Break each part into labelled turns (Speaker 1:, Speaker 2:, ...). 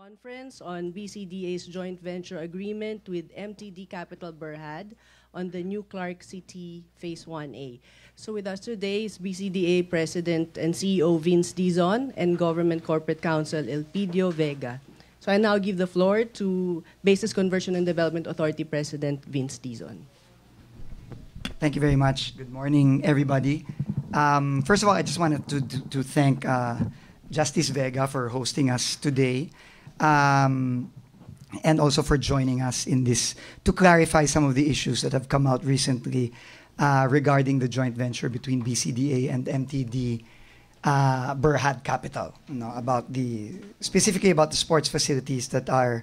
Speaker 1: Conference on BCDA's joint venture agreement with MTD Capital Berhad on the new Clark City Phase 1A. So with us today is BCDA President and CEO Vince Dizon and Government Corporate Counsel Elpidio Vega. So I now give the floor to Basis Conversion and Development Authority President Vince Dizon.
Speaker 2: Thank you very much. Good morning, everybody. First of all, I just wanted to thank Justice Vega for hosting us today. And also for joining us in this to clarify some of the issues that have come out recently regarding the joint venture between BCDA and MTD Berhad Capital. Specifically about the sports facilities that are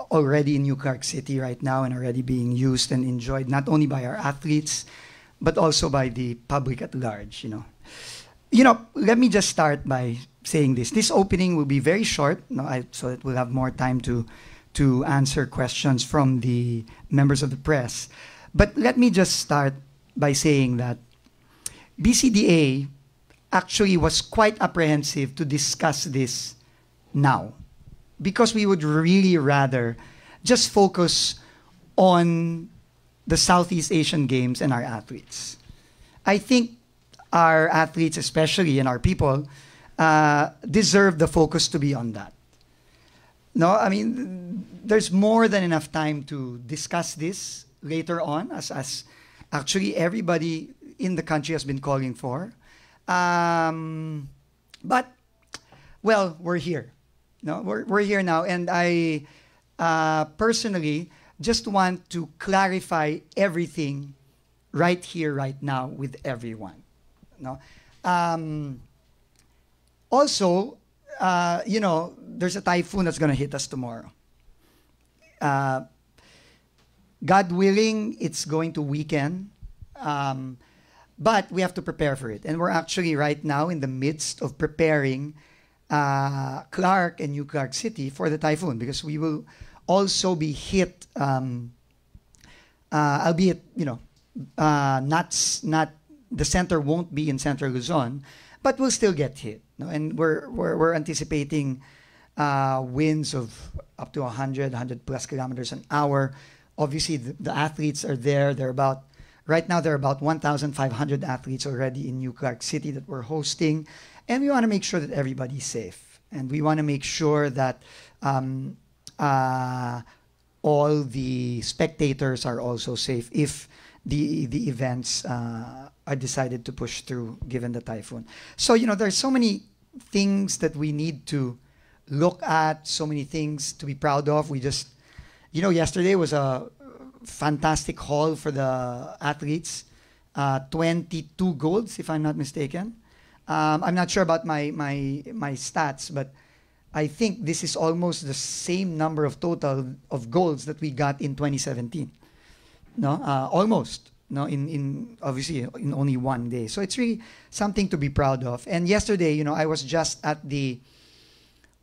Speaker 2: already in New Clark City right now and already being used and enjoyed not only by our athletes but also by the public at large. Let me just start by saying this. This opening will be very short, so that we'll have more time to answer questions from the members of the press. But let me just start by saying that BCDA actually was quite apprehensive to discuss this now, because we would really rather just focus on the Southeast Asian Games and our athletes. I think our athletes, especially, and our people, deserve the focus to be on that. There's more than enough time to discuss this later on, as actually everybody in the country has been calling for. But, well, we're here. We're here now, and I personally just want to clarify everything right here, right now, with everyone. Also, there's a typhoon that's going to hit us tomorrow. God willing, it's going to weaken, but we have to prepare for it. And we're actually right now in the midst of preparing Clark and New Clark City for the typhoon, because we will also be hit, albeit, not the center won't be in Central Luzon, but we'll still get hit. And we're anticipating winds of up to 100 plus kilometers an hour. Obviously, the athletes are there. Right now, there are about 1,500 athletes already in New Clark City that we're hosting. And we want to make sure that everybody's safe. And we want to make sure that all the spectators are also safe if the events are decided to push through given the typhoon. So, there's so many things that we need to look at, so many things to be proud of. We just, yesterday was a fantastic haul for the athletes. 22 golds, if I'm not mistaken. I'm not sure about my stats, but I think this is almost the same number of total of golds that we got in 2017. Almost. Obviously in only one day. So it's really something to be proud of. And yesterday, I was just at the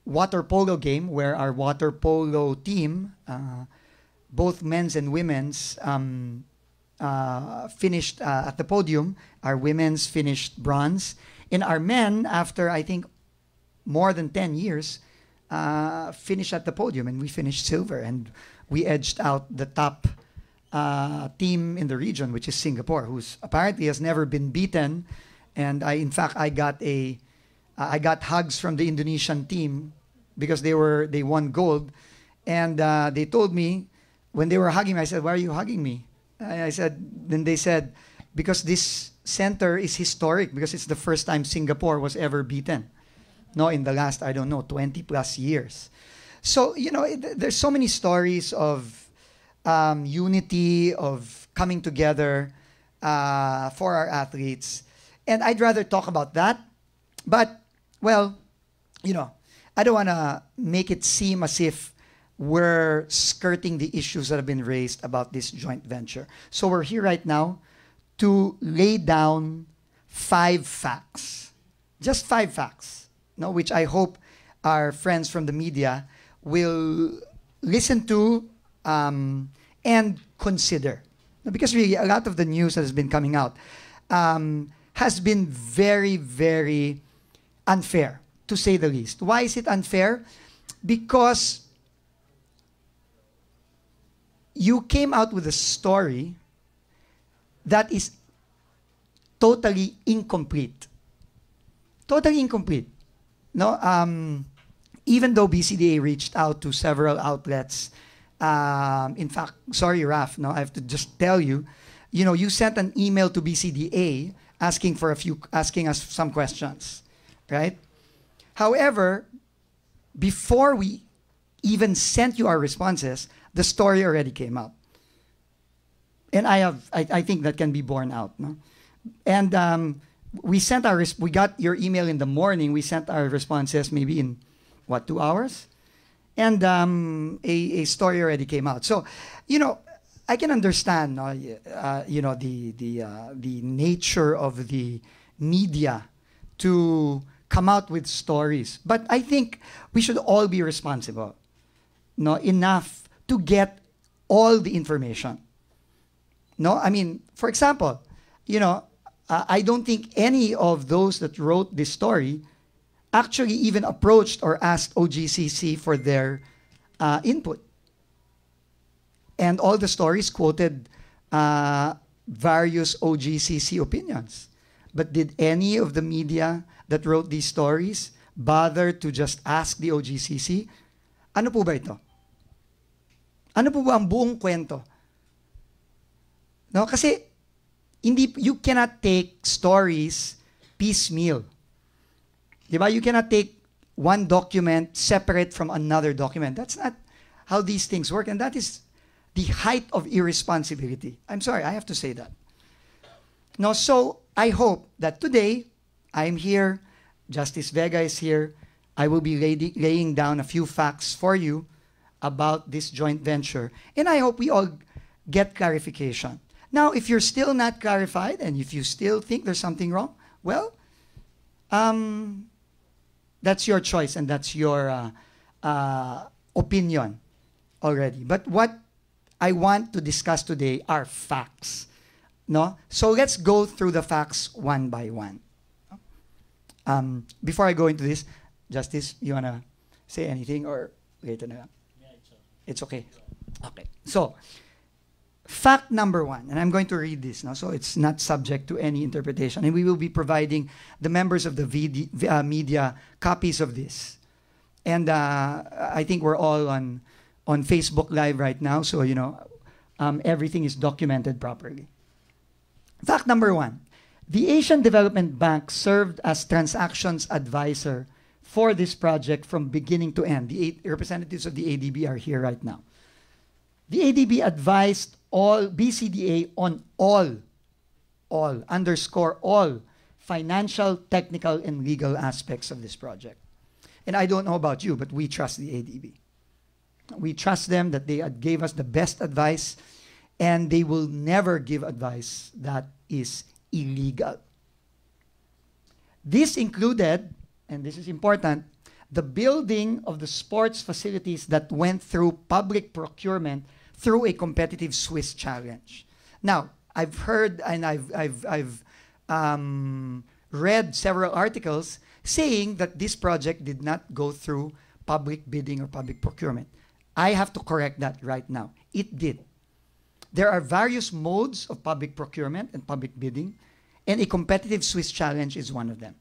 Speaker 2: water polo game where our water polo team, both men's and women's, finished at the podium. Our women's finished bronze. And our men, after I think more than 10 years, finished at the podium, and we finished silver. And we edged out the top team in the region, which is Singapore, who's apparently has never been beaten. And I got hugs from the Indonesian team because they won gold. And they told me when they were hugging me, I said, "Why are you hugging me?" Then they said, because this center is historic, because it's the first time Singapore was ever beaten. In the last, 20 plus years. So, there's so many stories of unity, of coming together for our athletes. And I'd rather talk about that. But, well, I don't want to make it seem as if we're skirting the issues that have been raised about this joint venture. So we're here right now to lay down 5 facts. Just 5 facts, which I hope our friends from the media will listen to and consider. Because really, a lot of the news that has been coming out has been very, very unfair, to say the least. Why is it unfair? because you came out with a story that is totally incomplete. Totally incomplete. No, even though BCDA reached out to several outlets, in fact, sorry, Raf, no, I have to just tell you, you sent an email to BCDA asking us some questions, right? However, before we even sent you our responses, the story already came out. And I think that can be borne out, no? And we got your email in the morning. We sent our responses maybe in, 2 hours? And a story already came out. So, I can understand, the nature of the media to come out with stories. But I think we should all be responsible, enough to get all the information. No, I mean, for example, I don't think any of those that wrote this story actually even approached or asked OGCC for their input. And all the stories quoted various OGCC opinions. But did any of the media that wrote these stories bother to just ask the OGCC, ano po ba ito? Ano po ba ang buong kwento? No, kasi you cannot take stories piecemeal. Diba? You cannot take one document separate from another document. That's not how these things work, and that is the height of irresponsibility. I'm sorry, I have to say that. No, so I hope that today I'm here, Justice Vega is here. I will be laying down a few facts for you about this joint venture, and I hope we all get clarification. Now, if you're still not clarified and if you still think there's something wrong, well, that's your choice and that's your opinion already. But what I want to discuss today are facts. No? So let's go through the facts one by one. Before I go into this, Justice, you want to say anything or later na lang? Yeah, it's okay. Okay. So, fact number one, and I'm going to read this now, so it's not subject to any interpretation, and we will be providing the members of the media copies of this. And I think we're all on Facebook Live right now, so everything is documented properly. Fact number one, the Asian Development Bank served as transactions advisor for this project from beginning to end. The representatives of the ADB are here right now. The ADB advised all BCDA on all financial, technical, and legal aspects of this project. And I don't know about you, but we trust the ADB. We trust them that they gave us the best advice, and they will never give advice that is illegal. This included, and this is important, the building of the sports facilities that went through public procurement through a competitive Swiss challenge. Now, I've heard and I've read several articles saying that this project did not go through public bidding or public procurement. I have to correct that right now. It did. There are various modes of public procurement and public bidding, and a competitive Swiss challenge is one of them.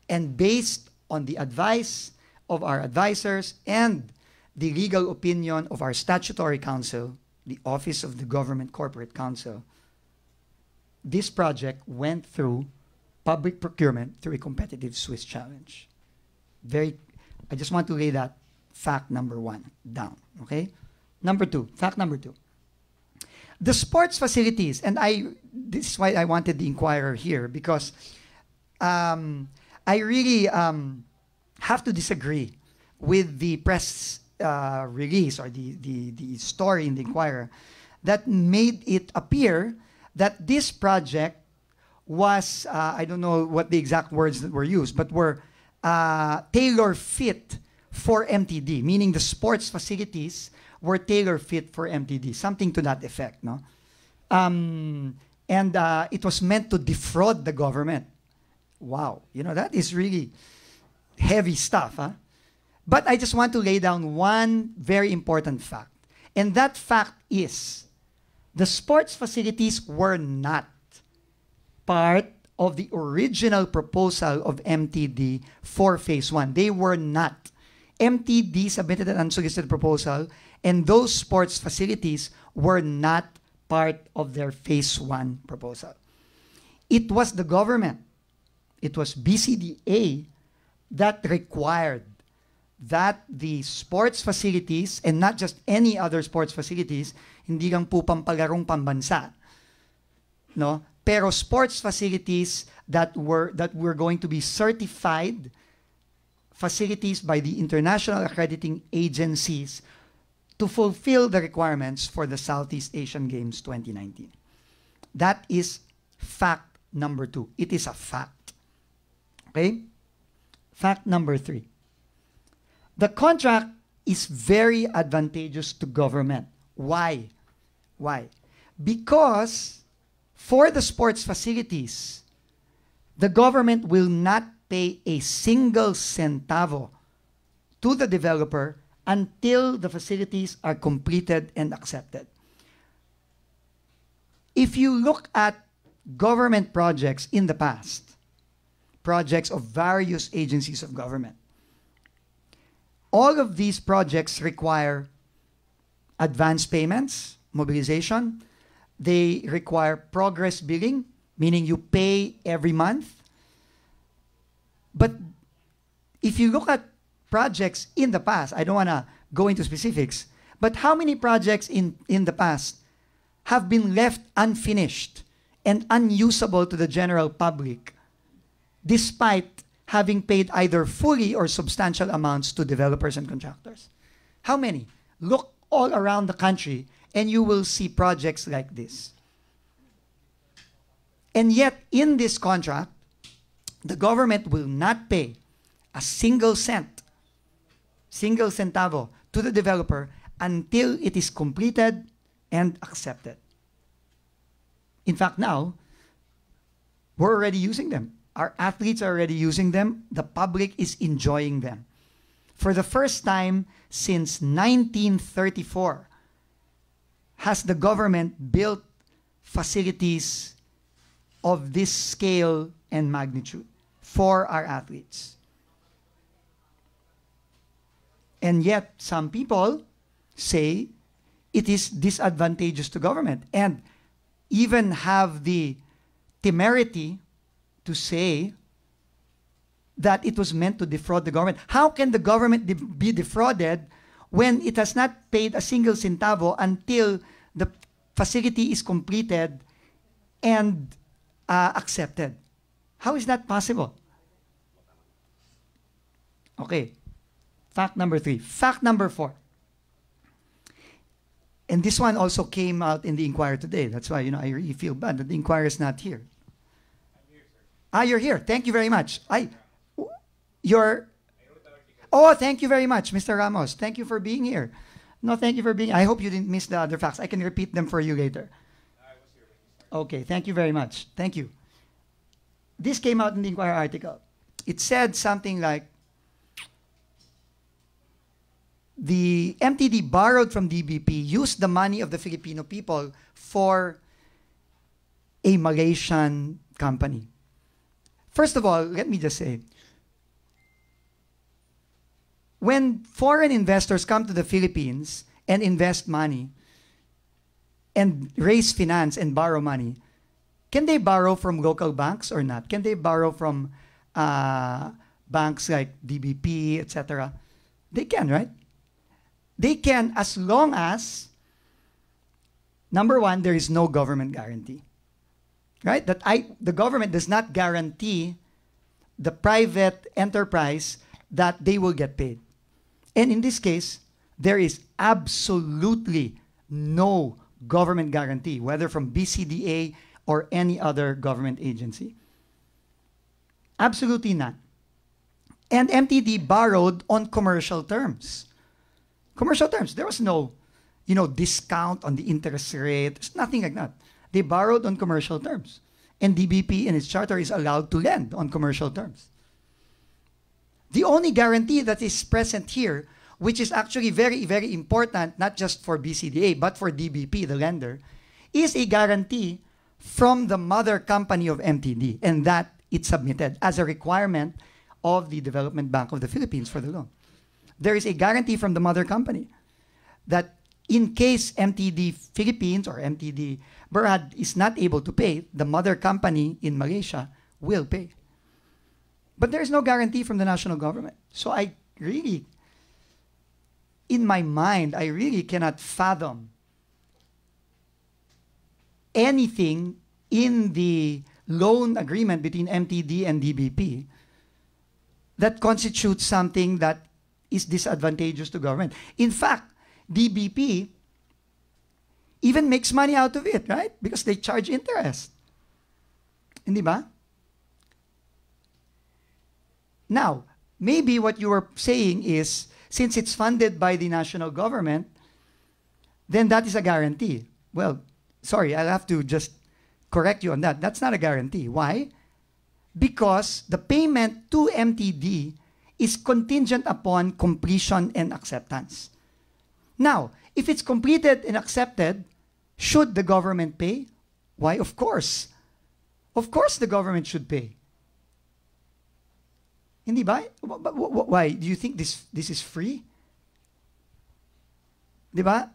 Speaker 2: And based on the advice of our advisors and the legal opinion of our statutory counsel, the Office of the Government Corporate Counsel, this project went through public procurement through a competitive Swiss challenge. I just want to lay that fact number one down, okay? Fact number two. The sports facilities, and this is why I wanted the Inquirer here, because I really have to disagree with the press release or the story in the Inquirer that made it appear that this project was, I don't know what the exact words that were used, but were tailor-fit for MTD, meaning the sports facilities were tailor-fit for MTD, something to that effect, no? And it was meant to defraud the government. Wow, that is really heavy stuff, huh? But I just want to lay down one very important fact. And that fact is, the sports facilities were not part of the original proposal of MTD for Phase 1. They were not. MTD submitted an unsolicited proposal, and those sports facilities were not part of their Phase 1 proposal. It was the government, it was BCDA that required that the sports facilities, and not just any other sports facilities, hindi lang po pampalarong pambansa, no? Pero sports facilities that were going to be certified facilities by the international accrediting agencies to fulfill the requirements for the Southeast Asian Games 2019. That is fact number 2. It is a fact. Okay? Fact number 3. The contract is very advantageous to government. Why? Why? Because for the sports facilities, the government will not pay a single centavo to the developer until the facilities are completed and accepted. If you look at government projects in the past, projects of various agencies of government, all of these projects require advance payments, mobilization. They require progress billing, meaning you pay every month. But if you look at projects in the past, I don't want to go into specifics, but how many projects in the past have been left unfinished and unusable to the general public, despite having paid either fully or substantial amounts to developers and contractors? How many? Look all around the country and you will see projects like this. And yet, in this contract, the government will not pay a single centavo to the developer until it is completed and accepted. In fact, now, we're already using them. Our athletes are already using them. The public is enjoying them. For the first time since 1934, has the government built facilities of this scale and magnitude for our athletes. And yet, some people say it is disadvantageous to government, and even have the temerity to say that it was meant to defraud the government. How can the government be defrauded when it has not paid a single centavo until the facility is completed and accepted? How is that possible? Okay. Fact number 3. Fact number 4. And this one also came out in the Inquirer today. That's why, I really feel bad that the Inquirer is not here.
Speaker 3: I'm here, sir.
Speaker 2: You're here. Thank you very much. Oh, thank you very much, Mr. Ramos. Thank you for being here. No, thank you for being. I hope you didn't miss the other facts. I can repeat them for you later.
Speaker 3: I was here when you started.
Speaker 2: Okay, thank you very much. Thank you. This came out in the Inquirer article. It said something like, the MTD borrowed from DBP, used the money of the Filipino people for a Malaysian company. First of all, let me just say, when foreign investors come to the Philippines and invest money and raise finance and borrow money, can they borrow from local banks or not? Can they borrow from banks like DBP, etc.? They can, right? They can, as long as, number one, there is no government guarantee. Right? The government does not guarantee the private enterprise that they will get paid. And in this case, there is absolutely no government guarantee, whether from BCDA or any other government agency. Absolutely none. And MTD borrowed on commercial terms. Commercial terms. There was no, discount on the interest rate. There's nothing like that. They borrowed on commercial terms. And DBP in its charter is allowed to lend on commercial terms. The only guarantee that is present here, which is actually very, very important, not just for BCDA, but for DBP, the lender, is a guarantee from the mother company of MTD, and that it submitted as a requirement of the Development Bank of the Philippines for the loan. There is a guarantee from the mother company that in case MTD Philippines or MTD Berhad is not able to pay, the mother company in Malaysia will pay. But there is no guarantee from the national government. So I really, in my mind, I really cannot fathom anything in the loan agreement between MTD and DBP that constitutes something that is disadvantageous to government. In fact, DBP even makes money out of it, right? Because they charge interest. Hindi ba? Now, maybe what you were saying is, since it's funded by the national government, then that is a guarantee. Well, sorry, I'll have to just correct you on that. That's not a guarantee. Why? Because the payment to MTD is contingent upon completion and acceptance. Now, if it's completed and accepted, should the government pay? Why, of course. Of course the government should pay. Hindi ba? Why? Do you think this is free? Di ba?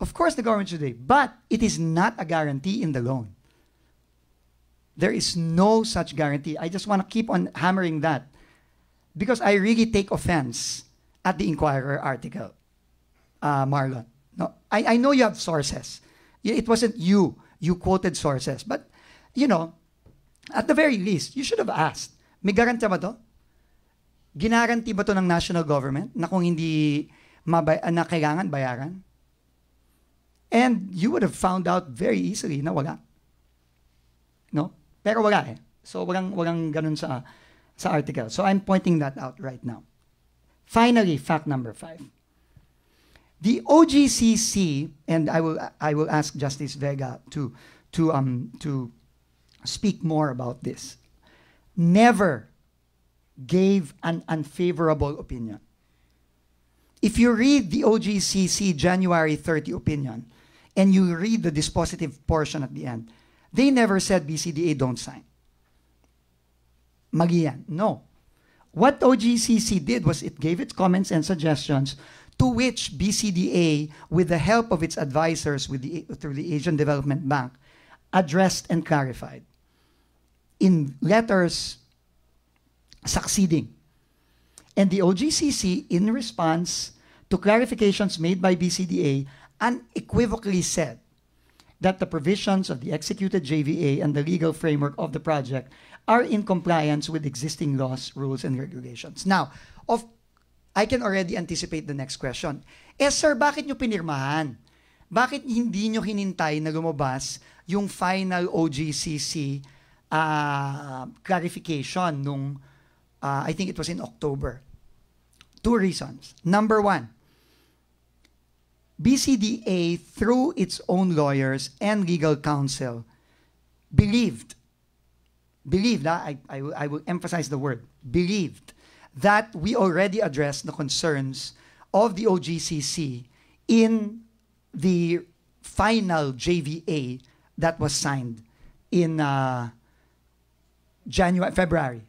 Speaker 2: Of course the government should pay. But it is not a guarantee in the loan. There is no such guarantee. I just want to keep on hammering that because I really take offense at the Inquirer article, Marlon. No, I know you have sources. It wasn't you. You quoted sources. But, you know, at the very least, you should have asked, may garanti ba to? Ginaranti ba to ng national government na kung hindi na kailangan bayaran? And you would have found out very easily na wala. No? Pero wala eh. So walang ganun sa article. So I'm pointing that out right now. Finally, fact number 5. The OGCC, and I will ask Justice Vega to speak more about this, never gave an unfavorable opinion. If you read the OGCC January 30 opinion, and you read the dispositive portion at the end, they never said BCDA don't sign. Mali yan. No. What OGCC did was it gave its comments and suggestions to which BCDA, with the help of its advisors through the Asian Development Bank, addressed and clarified in letters succeeding. And the OGCC, in response to clarifications made by BCDA, unequivocally said that the provisions of the executed JVA and the legal framework of the project are in compliance with existing laws, rules, and regulations. Now, I can already anticipate the next question. Sir, bakit nyo pinirmahan? Bakit hindi nyo hinintay na lumabas yung final OGCC clarification nung, I think it was in October? 2 reasons. Number 1, BCDA, through its own lawyers and legal counsel, believed, I will emphasize the word, believed, that we already addressed the concerns of the OGCC in the final JVA that was signed in February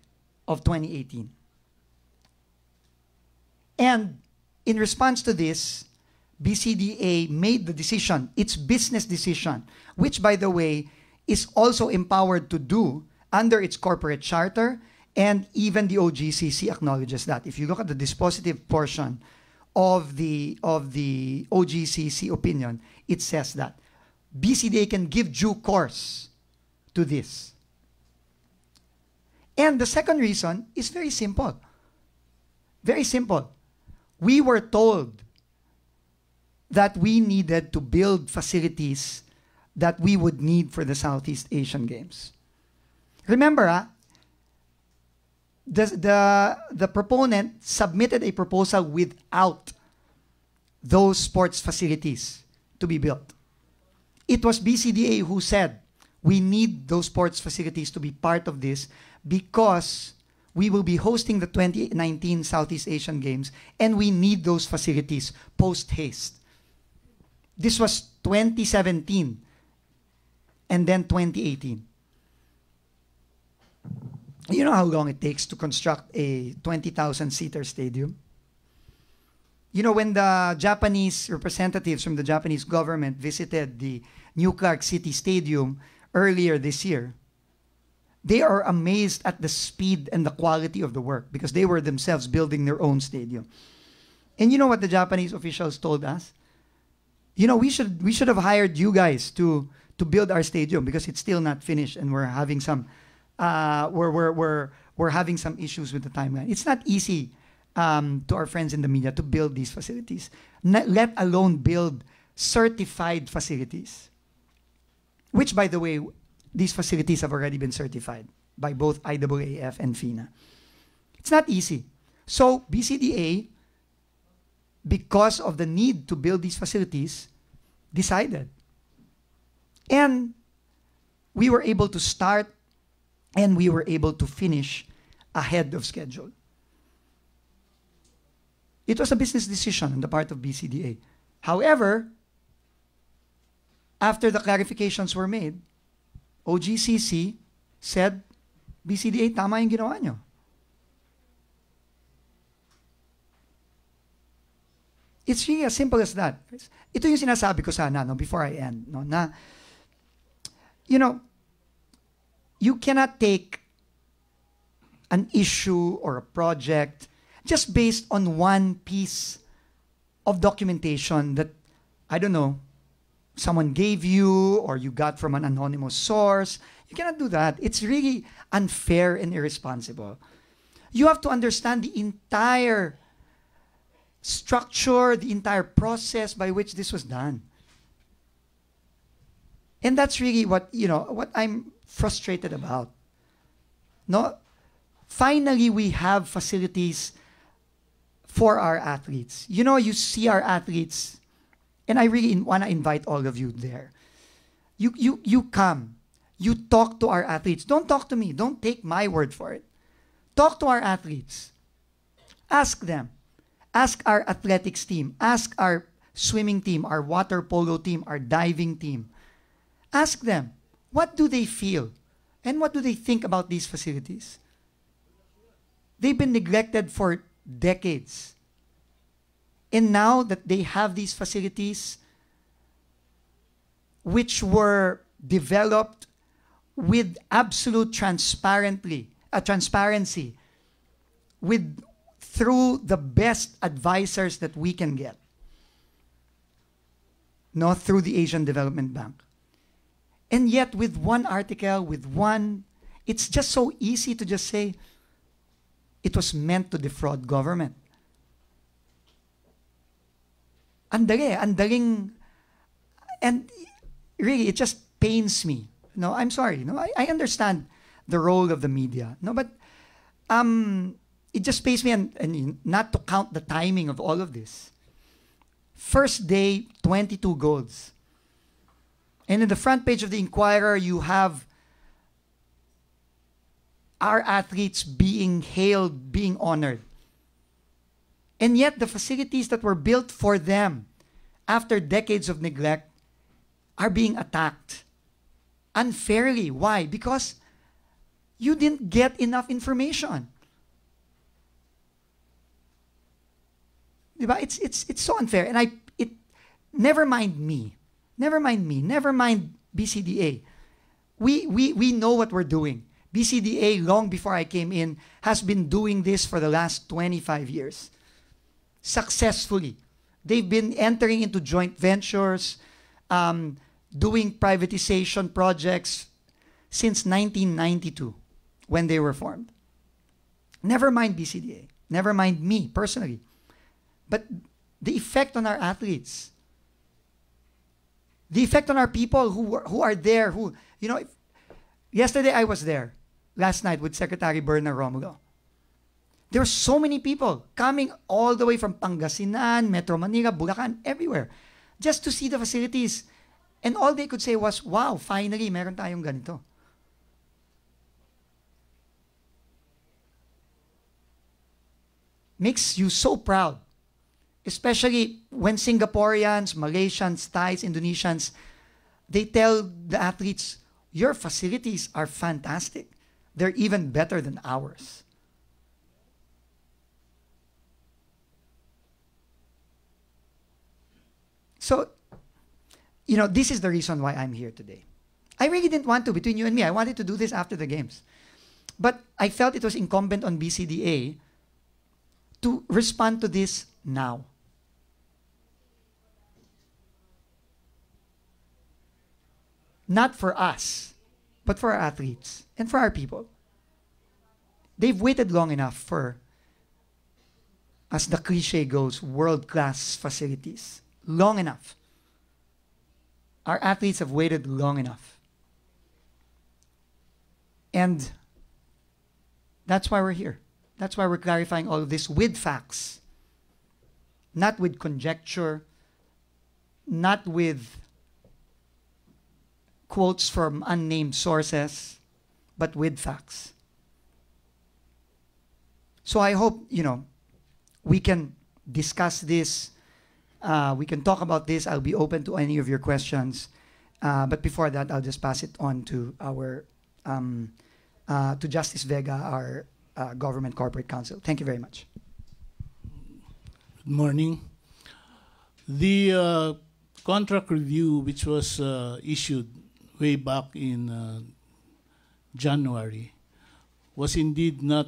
Speaker 2: of 2018. And in response to this, BCDA made the decision, its business decision, which, by the way, is also empowered to do under its corporate charter, and even the OGCC acknowledges that. If you look at the dispositive portion of the OGCC opinion, it says that BCDA can give due course to this. And the second reason is very simple. Very simple. We were told that we needed to build facilities that we would need for the Southeast Asian Games. Remember, the proponent submitted a proposal without those sports facilities to be built. It was BCDA who said, we need those sports facilities to be part of this because we will be hosting the 2019 Southeast Asian Games, and we need those facilities post-haste. This was 2017, and then 2018. You know how long it takes to construct a 20,000-seater stadium? You know, when the Japanese representatives from the Japanese government visited the New Clark City Stadium earlier this year, they are amazed at the speed and the quality of the work because they were themselves building their own stadium. And you know what the Japanese officials told us? You know, we should have hired you guys to build our stadium because it's still not finished and we're having some we're having some issues with the timeline. It's not easy to our friends in the media to build these facilities, let alone build certified facilities. Which, by the way, these facilities have already been certified by both IAAF and FINA. It's not easy. So BCDA, because of the need to build these facilities, decided. And we were able to start and we were able to finish ahead of schedule. It was a business decision on the part of BCDA. However, after the clarifications were made, OGCC said, BCDA, tama yung ginawa nyo. It's really as simple as that. Ito yung sinasabi ko sana, no, before I end, no, na, you know, you cannot take an issue or a project just based on one piece of documentation that, I don't know, someone gave you or you got from an anonymous source. You cannot do that. It's really unfair and irresponsible. You have to understand the entire structure, the entire process by which this was done. And that's really what, you know, what I'm frustrated about. No? Finally, we have facilities for our athletes. You know, you see our athletes, and I really want to invite all of you there. You come. You talk to our athletes. Don't talk to me. Don't take my word for it. Talk to our athletes. Ask them. Ask our athletics team. Ask our swimming team, our water polo team, our diving team. Ask them, what do they feel? And what do they think about these facilities? They've been neglected for decades. And now that they have these facilities, which were developed with absolute transparency, through the best advisors that we can get, no, through the Asian Development Bank. And yet, with one article, it's just so easy to just say, it was meant to defraud government. Andaling, and really, it just pains me. No, I'm sorry. No, I understand the role of the media. No, but it just pains me, and not to count the timing of all of this. First day, 22 golds. And in the front page of the Inquirer, you have our athletes being hailed, being honored. And yet the facilities that were built for them after decades of neglect are being attacked unfairly. Why? Because you didn't get enough information. Diba? It's so unfair. And never mind me. Never mind BCDA. We know what we're doing. BCDA, long before I came in, has been doing this for the last 25 years. Successfully. They've been entering into joint ventures, doing privatization projects since 1992, when they were formed. Never mind BCDA. Never mind me, personally. But the effect on our athletes, the effect on our people who are there, yesterday I was there, last night with Secretary Berna Romulo. There were so many people coming all the way from Pangasinan, Metro Manila, Bulacan, everywhere, just to see the facilities. And all they could say was, wow, finally, meron tayong ganito. makes you so proud. Especially when Singaporeans, Malaysians, Thais, Indonesians, they tell the athletes, your facilities are fantastic. They're even better than ours. So, you know, this is the reason why I'm here today. I really didn't want to, between you and me. I wanted to do this after the games. But I felt it was incumbent on BCDA to respond to this now. Not for us, but for our athletes and for our people. They've waited long enough for, as the cliche goes, world-class facilities. Long enough. Our athletes have waited long enough. And that's why we're here. That's why we're clarifying all of this with facts. Not with conjecture, not with quotes from unnamed sources, but with facts. So I hope, you know, we can discuss this. We can talk about this. I'll be open to any of your questions. But before that, I'll just pass it on to our to Justice Vega, our Government Corporate Counsel. Thank you very much.
Speaker 4: Good morning. The contract review, which was issued way back in January, was indeed not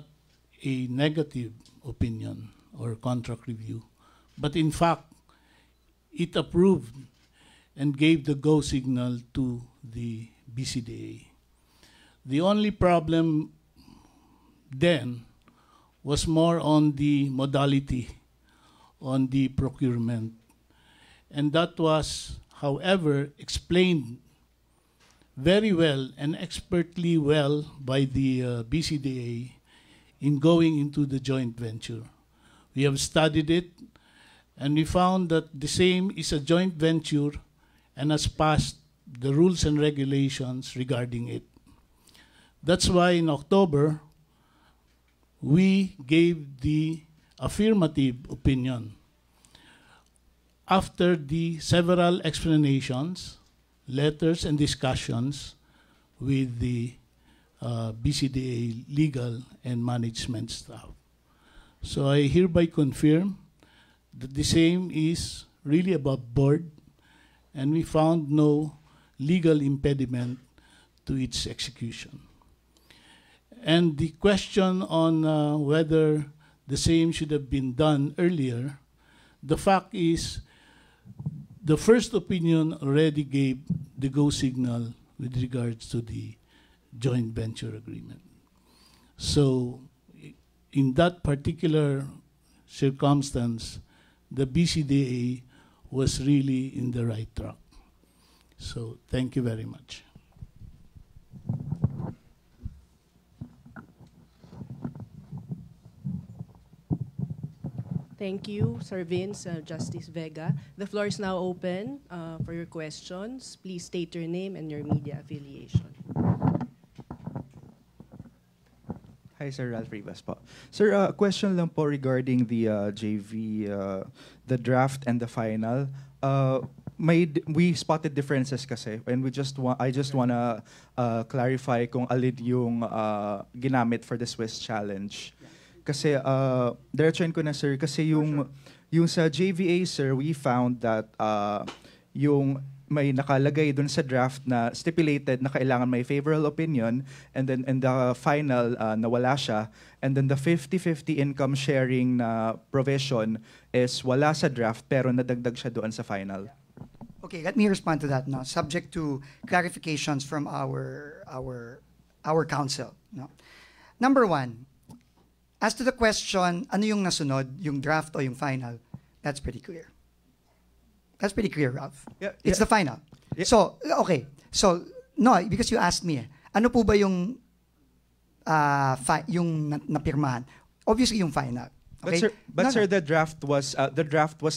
Speaker 4: a negative opinion or contract review, but in fact, it approved and gave the go signal to the BCDA. The only problem then was more on the modality, on the procurement. And that was, however, explained very well and expertly well by the BCDA in going into the joint venture. We have studied it, and we found that the same is a joint venture and has passed the rules and regulations regarding it. That's why in October, we gave the affirmative opinion. After the several explanations, letters, and discussions with the BCDA legal and management staff. So I hereby confirm that the same is really above board, and we found no legal impediment to its execution. And the question on whether the same should have been done earlier, the fact is the first opinion already gave the go signal with regards to the joint venture agreement. So in that particular circumstance, the BCDA was really in the right track. So thank you very much.
Speaker 1: Thank you, Sir Vince, Justice Vega. The floor is now open for your questions. Please state your name and your media affiliation.
Speaker 3: Hi, Sir Ralph Rivas po. Sir, question lang po regarding the JV, the draft and the final. We spotted differences kasi, and I just wanna clarify kung alin yung ginamit for the Swiss Challenge. Kasi diretsuhin ko na, sir, kasi yung sa JVA, sir, we found that yung may nakalagay dun sa draft na stipulated na kailangan may favorable opinion, and then in the final nawala siya, and then the 50-50 income sharing na provision is wala sa draft pero nadagdag siya doon sa final.
Speaker 2: Okay, let me respond to that now, subject to clarifications from our counsel. No? Number one, as to the question, ano yung nasunod, yung draft o yung final, that's pretty clear. That's pretty clear, Ralph.
Speaker 3: Yeah,
Speaker 2: it's the final.
Speaker 3: Yeah.
Speaker 2: So, okay. So, no, because you asked me, ano po ba yung napirmahan? Obviously, yung final. Okay?
Speaker 3: But sir, the draft was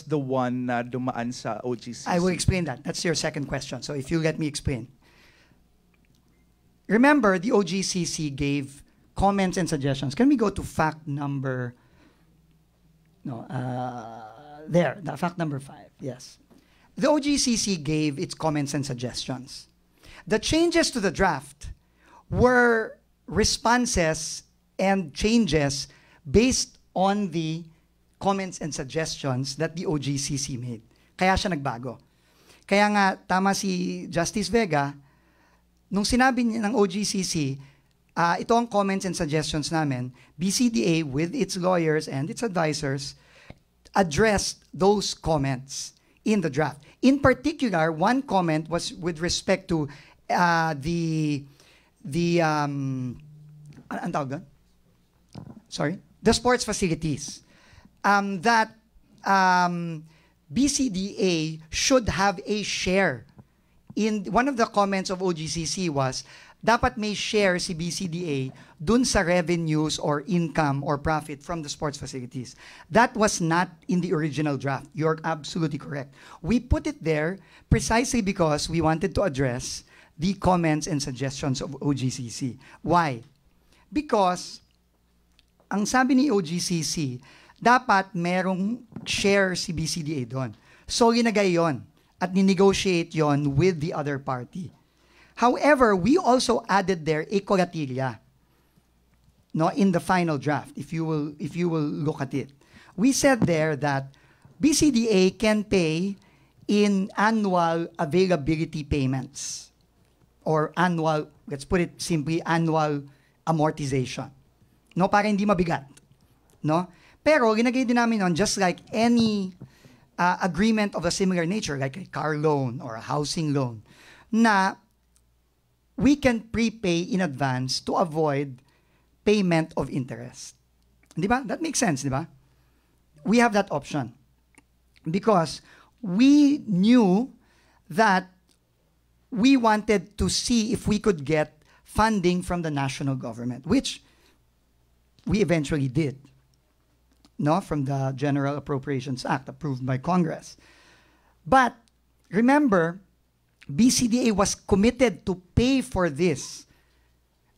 Speaker 3: the one na dumaan sa OGCC.
Speaker 2: I will explain that. That's your second question. So, if you let me explain. Remember, the OGCC gave comments and suggestions. Can we go to fact number No, there, the fact number 5, yes. The OGCC gave its comments and suggestions. The changes to the draft were responses and changes based on the comments and suggestions that the OGCC made. Kaya siya nagbago. Kaya nga, tama si Justice Vega, nung sinabi niya ng OGCC, ito ang comments and suggestions namin, BCDA with its lawyers and its advisors addressed those comments in the draft. In particular, one comment was with respect to the sports facilities. That BCDA should have a share. In one of the comments of OGCC was, dapat may share si BCDA dun sa revenues or income or profit from the sports facilities. That was not in the original draft. You're absolutely correct. We put it there precisely because we wanted to address the comments and suggestions of OGCC. Why? Because ang sabi ni OGCC, dapat merong share si BCDA doon. So, ginagay yon at ninegotiate yon with the other party. However, we also added there a coratilya, no, in the final draft, if you will look at it. We said there that BCDA can pay in annual availability payments or annual, let's put it simply, annual amortization. No, para hindi mabigat. No? Pero ginagay din namin on just like any agreement of a similar nature, like a car loan or a housing loan, na we can prepay in advance to avoid payment of interest. Di ba? That makes sense, di ba? We have that option. Because we knew that we wanted to see if we could get funding from the national government, which we eventually did, no, from the General Appropriations Act approved by Congress. But remember, BCDA was committed to pay for this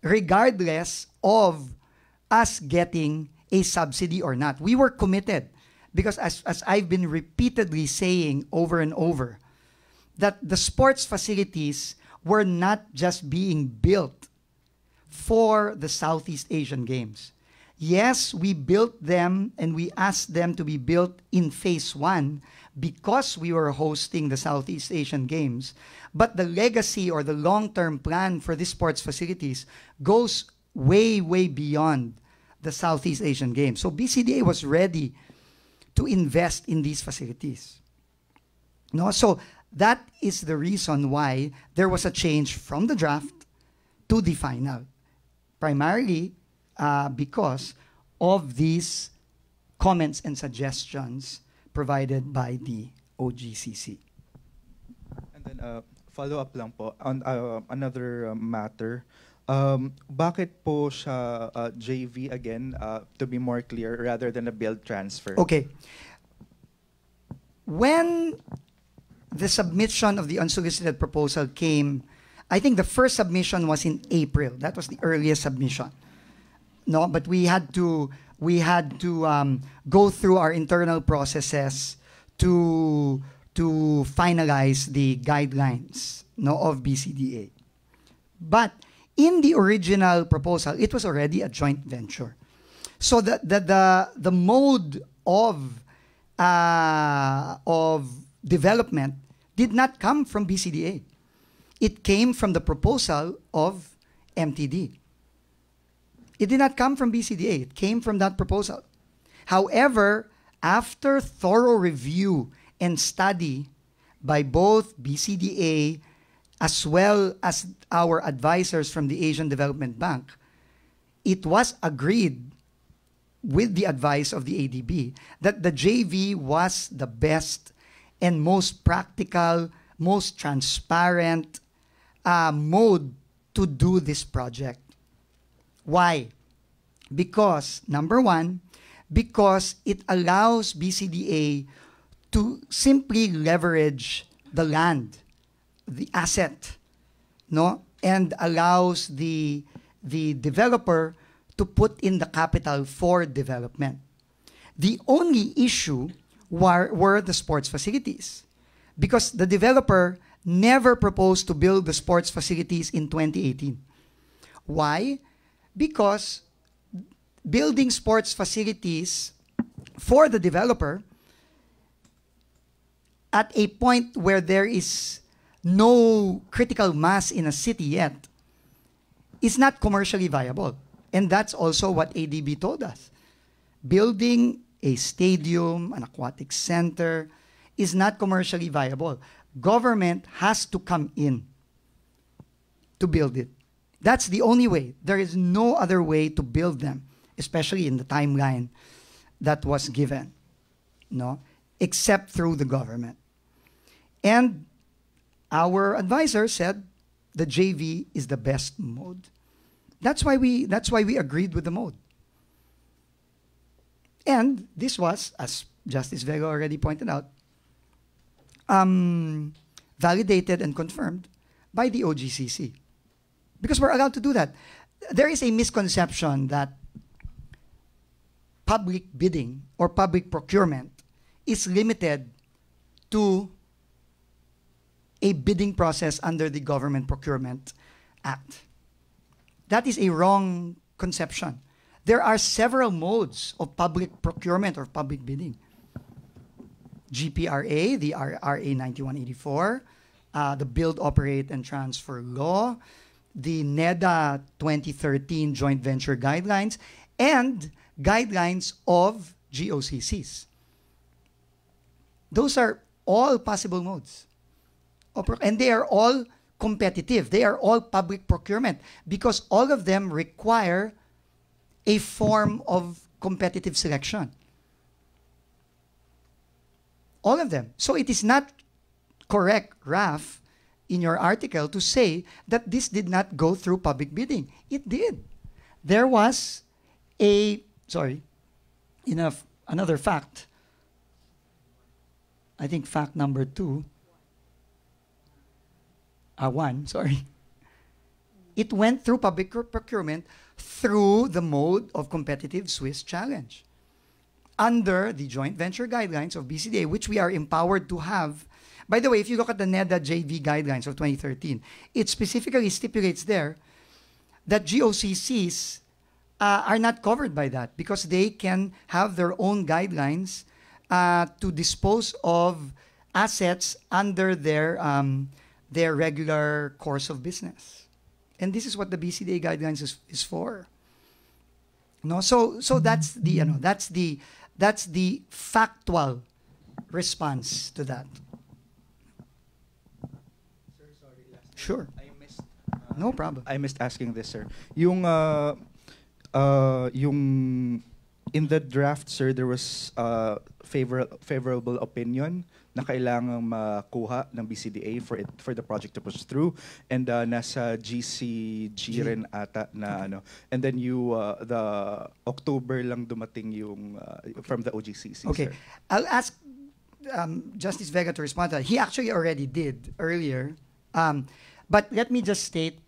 Speaker 2: regardless of us getting a subsidy or not. We were committed because as I've been repeatedly saying over and over, that the sports facilities were not just being built for the Southeast Asian Games. Yes, we built them and we asked them to be built in phase 1 because we were hosting the Southeast Asian Games. But the legacy or the long-term plan for these sports facilities goes way, way beyond the Southeast Asian Games. So BCDA was ready to invest in these facilities. No? So that is the reason why there was a change from the draft to the final. Primarily, because of these comments and suggestions provided by the OGCC.
Speaker 3: And then follow-up lang po on another matter. Bakit po siya JV again, to be more clear, rather than a build transfer?
Speaker 2: Okay. When the submission of the unsolicited proposal came, I think the first submission was in April. That was the earliest submission. No, but we had to go through our internal processes to finalize the guidelines, no, of BCDA. But in the original proposal, it was already a joint venture. So the mode of development did not come from BCDA. It came from the proposal of MTD. It did not come from BCDA. It came from that proposal. However, after thorough review and study by both BCDA as well as our advisors from the Asian Development Bank, it was agreed with the advice of the ADB that the JV was the best and most practical, most transparent mode to do this project. Why? Because, number one, because it allows BCDA to simply leverage the land, the asset, no, and allows the developer to put in the capital for development. The only issue were the sports facilities, because the developer never proposed to build the sports facilities in 2018. Why? Because building sports facilities for the developer at a point where there is no critical mass in a city yet is not commercially viable. And that's also what ADB told us. Building a stadium, an aquatic center, is not commercially viable. Government has to come in to build it. That's the only way. There is no other way to build them, especially in the timeline that was given, no, except through the government. And our advisor said the JV is the best mode. That's why we agreed with the mode. And this was, as Justice Vega already pointed out, validated and confirmed by the OGCC. Because we're allowed to do that. There is a misconception that public bidding or public procurement is limited to a bidding process under the Government Procurement Act. That is a wrong conception. There are several modes of public procurement or public bidding. GPRA, the RA 9184, the Build, Operate, and Transfer Law, the NEDA 2013 Joint Venture Guidelines, and guidelines of GOCCs. Those are all possible modes. And they are all competitive. They are all public procurement because all of them require a form of competitive selection. All of them. So it is not correct, Raf, in your article to say that this did not go through public bidding. It did. There was another fact. I think fact number 2. It went through public procurement through the mode of competitive Swiss challenge under the joint venture guidelines of BCDA, which we are empowered to have. By the way, if you look at the NEDA JV guidelines of 2013, it specifically stipulates there that GOCCs are not covered by that because they can have their own guidelines to dispose of assets under their regular course of business. And this is what the BCDA guidelines is for. No, so that's the that's the factual response to that.
Speaker 3: Sir, sorry, last
Speaker 2: Sure.
Speaker 3: I missed
Speaker 2: No problem.
Speaker 3: I missed asking this, sir. Yung in the draft, sir, there was favorable opinion na kailangang makuha ng BCDA for the project to push through, and nasa GCG rin ata na ano, and then the October lang dumating yung from the OGCC.
Speaker 2: Okay,
Speaker 3: sir.
Speaker 2: I'll ask Justice Vega to respond to that. He actually already did earlier, but let me just state.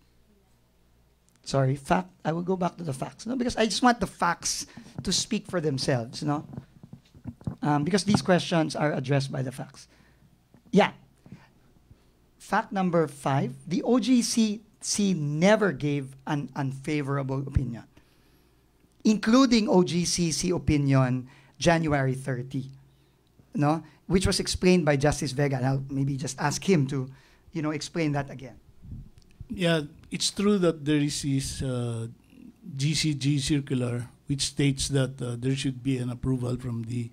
Speaker 2: Sorry, fact. I will go back to the facts, no, because I just want the facts to speak for themselves, no. Because these questions are addressed by the facts. Yeah. Fact number 5, the OGCC never gave an unfavorable opinion, including OGCC opinion January 30, no, which was explained by Justice Vega. And I'll maybe just ask him to, explain that again.
Speaker 4: Yeah, it's true that there is this GCG circular which states that there should be an approval from the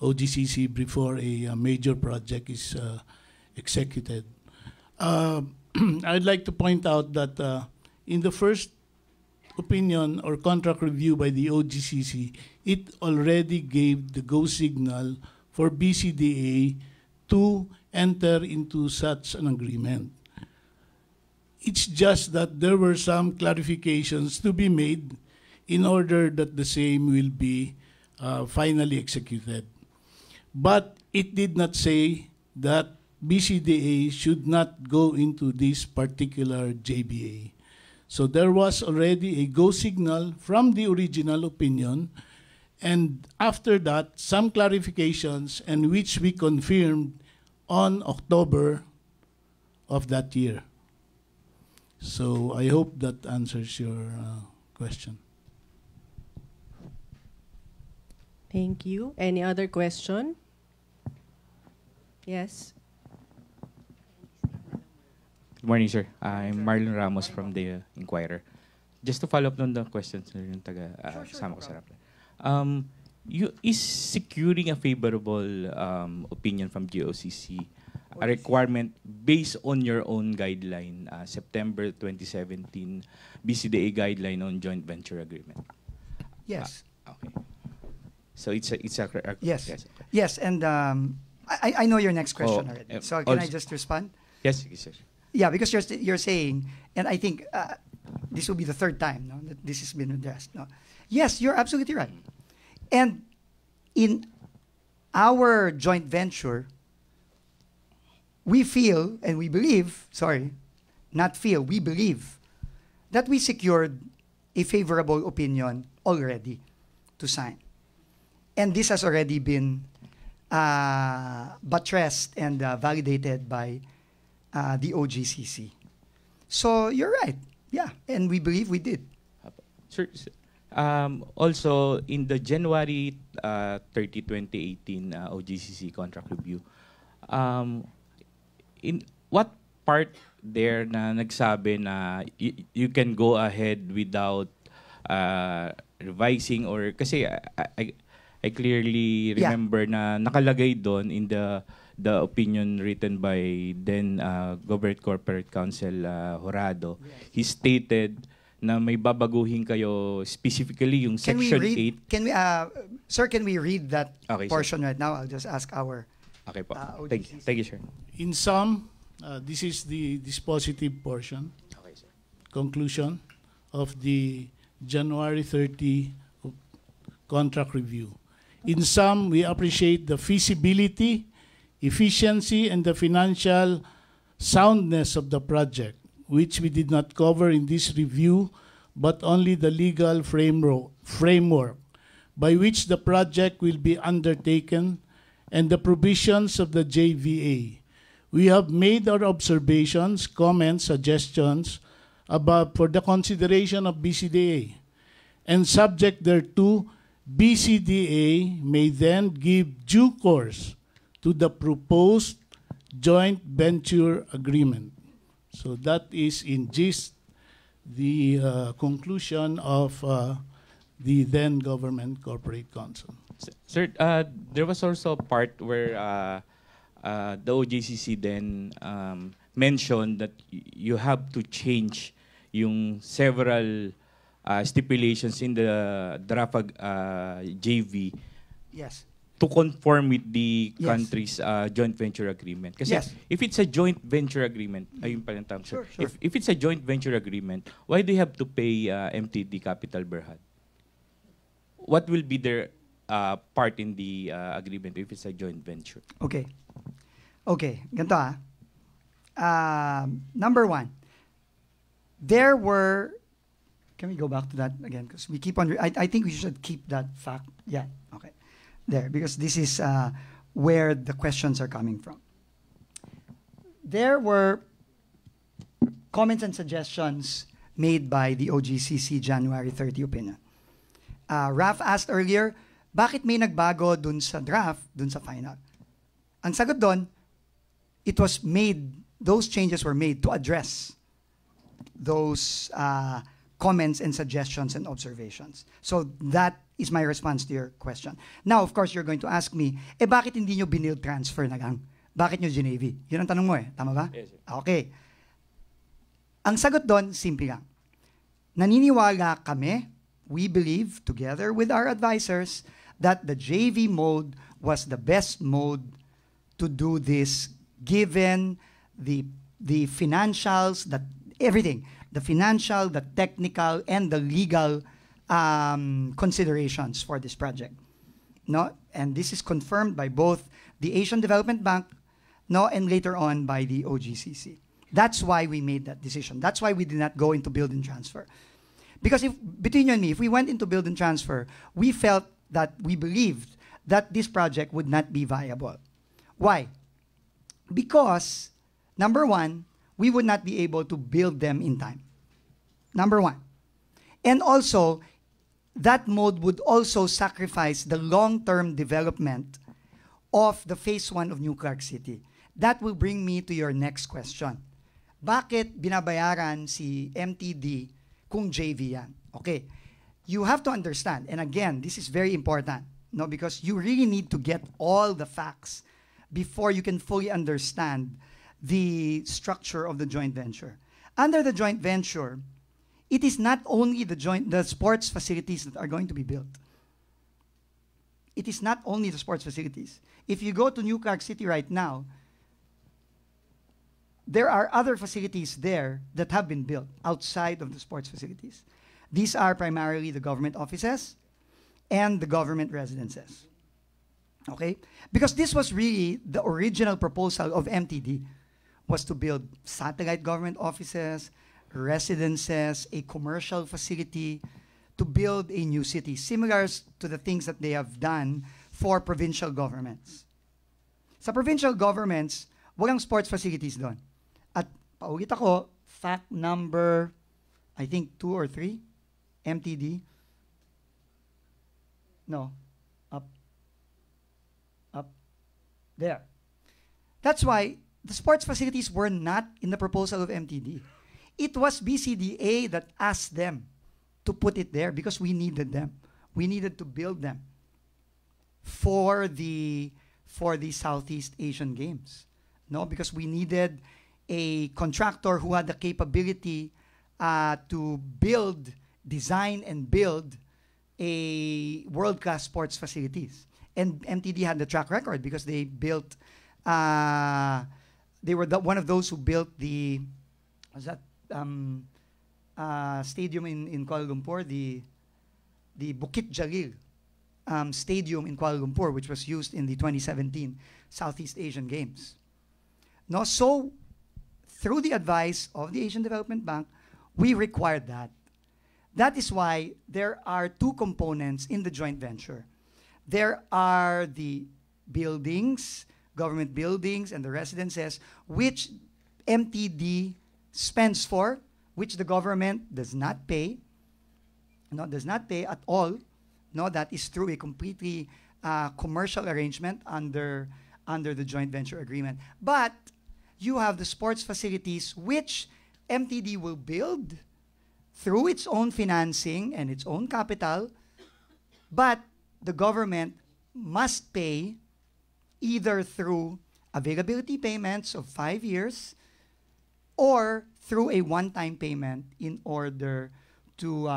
Speaker 4: OGCC before a major project is executed. I'd like to point out that in the first opinion or contract review by the OGCC, it already gave the go signal for BCDA to enter into such an agreement. It's just that there were some clarifications to be made in order that the same will be finally executed. But it did not say that BCDA should not go into this particular JBA. So there was already a go signal from the original opinion, And after that, some clarifications, and which we confirmed on October of that year. So I hope that answers your question.
Speaker 1: Thank you. Any other question? Yes.
Speaker 5: Good morning, sir. I'm Marlon Ramos from the Inquirer. Just to follow up on the questions na yung sama ko sa reply. Is securing a favorable opinion from GOCC a requirement based on your own guideline, September 2017 BCDA guideline on joint venture agreement?
Speaker 2: Yes.
Speaker 5: Okay. So it's a
Speaker 2: Yes.
Speaker 5: Yes.
Speaker 2: Yes, and I know your next question already. So can I just respond?
Speaker 5: Yes, sir.
Speaker 2: Yeah, because you're saying, and I think this will be the third time that this has been addressed. No? Yes, you're absolutely right. And in our joint venture, we feel and we believe, we believe that we secured a favorable opinion already to sign. And this has already been buttressed and validated by the OGCC. So you're right. Yeah, and we believe we did.
Speaker 5: Sir, also, in the January 30, 2018 OGCC contract review, in what part there na nagsabi na you can go ahead without revising, or kasi I clearly remember na nakalagay doon in the opinion written by then Government Corporate Counsel Horado. Yes. He stated na may babaguhin kayo specifically yung Section 8.
Speaker 2: Sir, can we read that portion
Speaker 5: sir.
Speaker 2: Right now? I'll just ask our
Speaker 5: Okay po.
Speaker 2: OGCC.
Speaker 5: Thank you, sir.
Speaker 4: In sum, this is the dispositive portion,
Speaker 5: Okay, sir.
Speaker 4: conclusion of the January 30 contract review. In sum, we appreciate the feasibility, efficiency, and the financial soundness of the project, which we did not cover in this review, but only the legal framework by which the project will be undertaken and the provisions of the JVA. We have made our observations, comments, suggestions above for the consideration of BCDA, and subject thereto, BCDA may then give due course to the proposed joint venture agreement. So that is in gist the conclusion of the then Government Corporate Counsel.
Speaker 5: Sir, there was also a part where the OJCC then mentioned that you have to change yung several stipulations in the draft JV.
Speaker 2: Yes.
Speaker 5: To conform with the
Speaker 2: Yes.
Speaker 5: country's joint venture agreement. Kasi
Speaker 2: Yes.
Speaker 5: if it's a joint venture agreement, ayun pa lang term, sir.
Speaker 2: Sure.
Speaker 5: If it's a joint venture agreement, why do you have to pay MTD Capital Berhad? What will be their part in the agreement if it's a joint venture?
Speaker 2: Okay. Ganito number one, there were. Can we go back to that again? Because we keep on. I think we should keep that fact. Yeah. Okay. There, because this is where the questions are coming from. There were comments and suggestions made by the OGCC January 30 opinion. Raf asked earlier, bakit may nagbago dun sa draft, dun sa final? Ang sagot dun, it was made, those changes were made to address those comments and suggestions and observations. So that is my response to your question. Now, of course, you're going to ask me, bakit hindi nyo binil transfer na lang? Bakit nyo GNAV? Yun ang tanong mo tama ba?
Speaker 5: Yes, sir.
Speaker 2: Okay. Ang sagot doon, simple lang. Naniniwala kami, we believe, together with our advisors, that the JV mode was the best mode to do this, given the financials, everything, the financial, the technical, and the legal considerations for this project. No? And this is confirmed by both the Asian Development Bank, no, and later on by the OGCC. That's why we made that decision. That's why we did not go into build and transfer. Because if between you and me, if we went into build and transfer, we felt that we believed that this project would not be viable. Why? Because, number one, we would not be able to build them in time. Number one. And also, that mode would also sacrifice the long-term development of the Phase 1 of New Clark City. That will bring me to your next question. Bakit binabayaran si MTD kung JV yan? Okay. You have to understand, and again, this is very important, no, because you really need to get all the facts before you can fully understand the structure of the joint venture. Under the joint venture, it is not only the sports facilities that are going to be built. It is not only the sports facilities. If you go to New Clark City right now, there are other facilities there that have been built outside of the sports facilities. These are primarily the government offices and the government residences. Okay? Because this was really the original proposal of MTD, was to build satellite government offices, residences, a commercial facility, to build a new city, similar to the things that they have done for provincial governments. Sa provincial governments, walang sports facilities doon. At paulit ako, fact number, I think 2 or 3, MTD. No, up, there. That's why the sports facilities were not in the proposal of MTD. It was BCDA that asked them to put it there because we needed them. We needed to build them for the Southeast Asian Games. No, because we needed a contractor who had the capability to design and build a world-class sports facilities. And MTD had the track record because they built, they were one of those who built the, what's that, stadium in Kuala Lumpur, the Bukit Jalil stadium in Kuala Lumpur, which was used in the 2017 Southeast Asian Games. No, so through the advice of the Asian Development Bank, we required that. That is why there are two components in the joint venture. There are the buildings, government buildings, and the residences, which MTD spends for, which the government does not pay, does not pay at all. No, that is through a completely commercial arrangement under the joint venture agreement. But you have the sports facilities which MTD will build through its own financing and its own capital, but the government must pay either through availability payments of 5 years or through a one-time payment in order to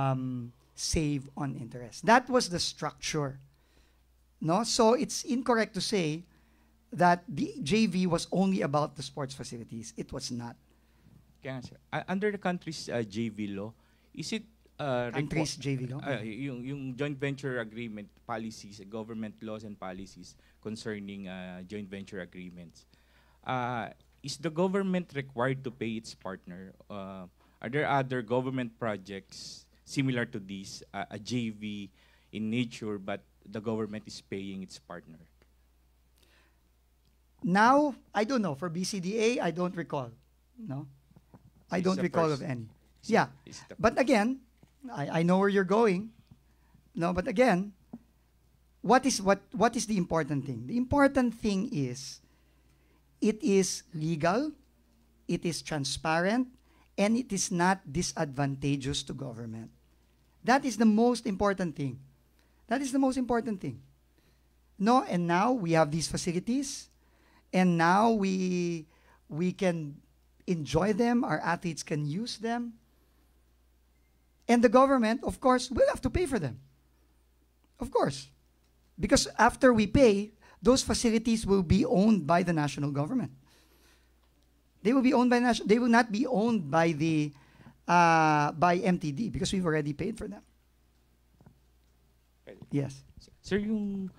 Speaker 2: save on interest. That was the structure. No? So it's incorrect to say that the JV was only about the sports facilities. It was not.
Speaker 5: Kaya nga, sir, under the country's JV law, is it
Speaker 2: country's JV law?
Speaker 5: Yung joint venture agreement policies, government laws and policies concerning joint venture agreements, is the government required to pay its partner? Are there other government projects similar to this, a JV in nature, but the government is paying its partner?
Speaker 2: Now, I don't know. For BCDA, I don't recall. No? I don't recall of any. Yeah. But again, I know where you're going. No, but again, what is the important thing? The important thing is it is legal, it is transparent, and it is not disadvantageous to government. That is the most important thing. That is the most important thing. No, and now we have these facilities, and now we can enjoy them, our athletes can use them, and the government, of course, will have to pay for them. Of course. Because after we pay, those facilities will be owned by the national government. They will be owned by they will not be owned by the by MTD because we've already paid for them. Yes.
Speaker 5: Sir, yung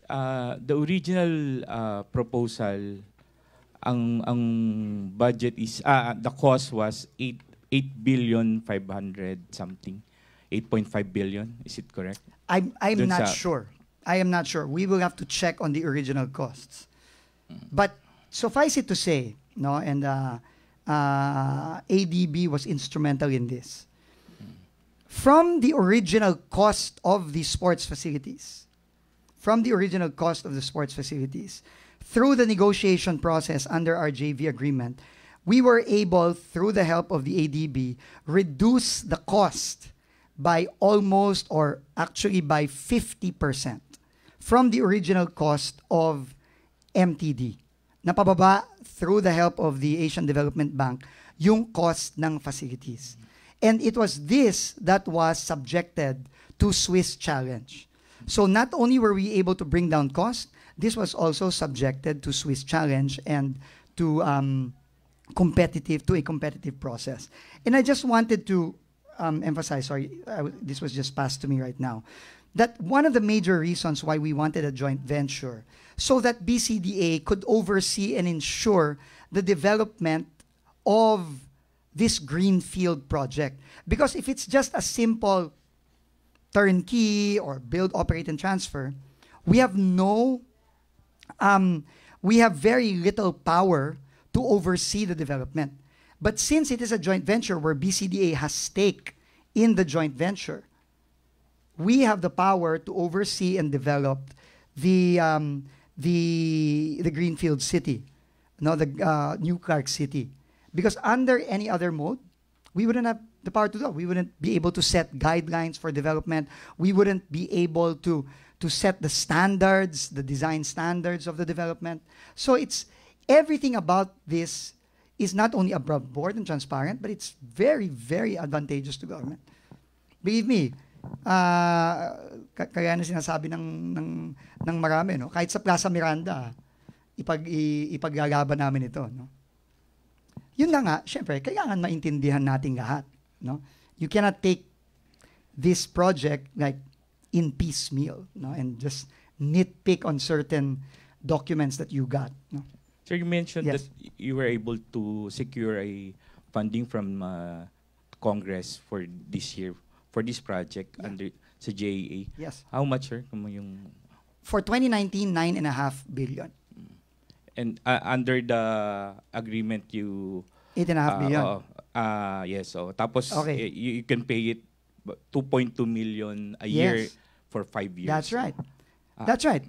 Speaker 5: the original proposal, ang budget is the cost was 8 billion 500 something, 8.5 billion. Is it correct?
Speaker 2: I'm not sure. I am not sure. We will have to check on the original costs. But suffice it to say, no, and ADB was instrumental in this. From the original cost of the sports facilities, through the negotiation process under our JV agreement, we were able, through the help of the ADB, reduce the cost by almost, or actually by 50% from the original cost of MTD. Napababa, through the help of the Asian Development Bank, yung cost ng facilities. And it was this that was subjected to Swiss challenge. So not only were we able to bring down cost, this was also subjected to Swiss challenge and to a competitive process. And I just wanted to emphasize, this was just passed to me right now, that one of the major reasons why we wanted a joint venture, so that BCDA could oversee and ensure the development of this greenfield project. Because if it's just a simple turnkey or build, operate, and transfer, we have very little power to oversee the development. But since it is a joint venture where BCDA has stake in the joint venture, we have the power to oversee and develop the greenfield city, the New Clark City. Because under any other mode, we wouldn't have the power to do it. We wouldn't be able to set guidelines for development. We wouldn't be able to set the standards, the design standards of the development. So it's everything about this is not only above board and transparent, but it's very, very advantageous to government. Believe me, kaya na sinasabi ng marami, no? Kahit sa Plaza Miranda, ipaglalaban namin ito, no? Yun na nga, syempre, kailangan maintindihan nating lahat, no? You cannot take this project like in piecemeal, no? And just nitpick on certain documents that you got, no?
Speaker 5: Sir, you mentioned
Speaker 2: Yes.
Speaker 5: that you were able to secure a funding from Congress for this year, for this project under sa JAA.
Speaker 2: Yes.
Speaker 5: How much, sir? Kung yung
Speaker 2: For 2019, 9.5 billion.
Speaker 5: and under the agreement you
Speaker 2: 8.5 billion.
Speaker 5: yes, so tapos
Speaker 2: Okay.
Speaker 5: you can pay it 2.2 million a year
Speaker 2: Yes.
Speaker 5: for 5 years.
Speaker 2: That's right.
Speaker 5: Ah.
Speaker 2: That's right.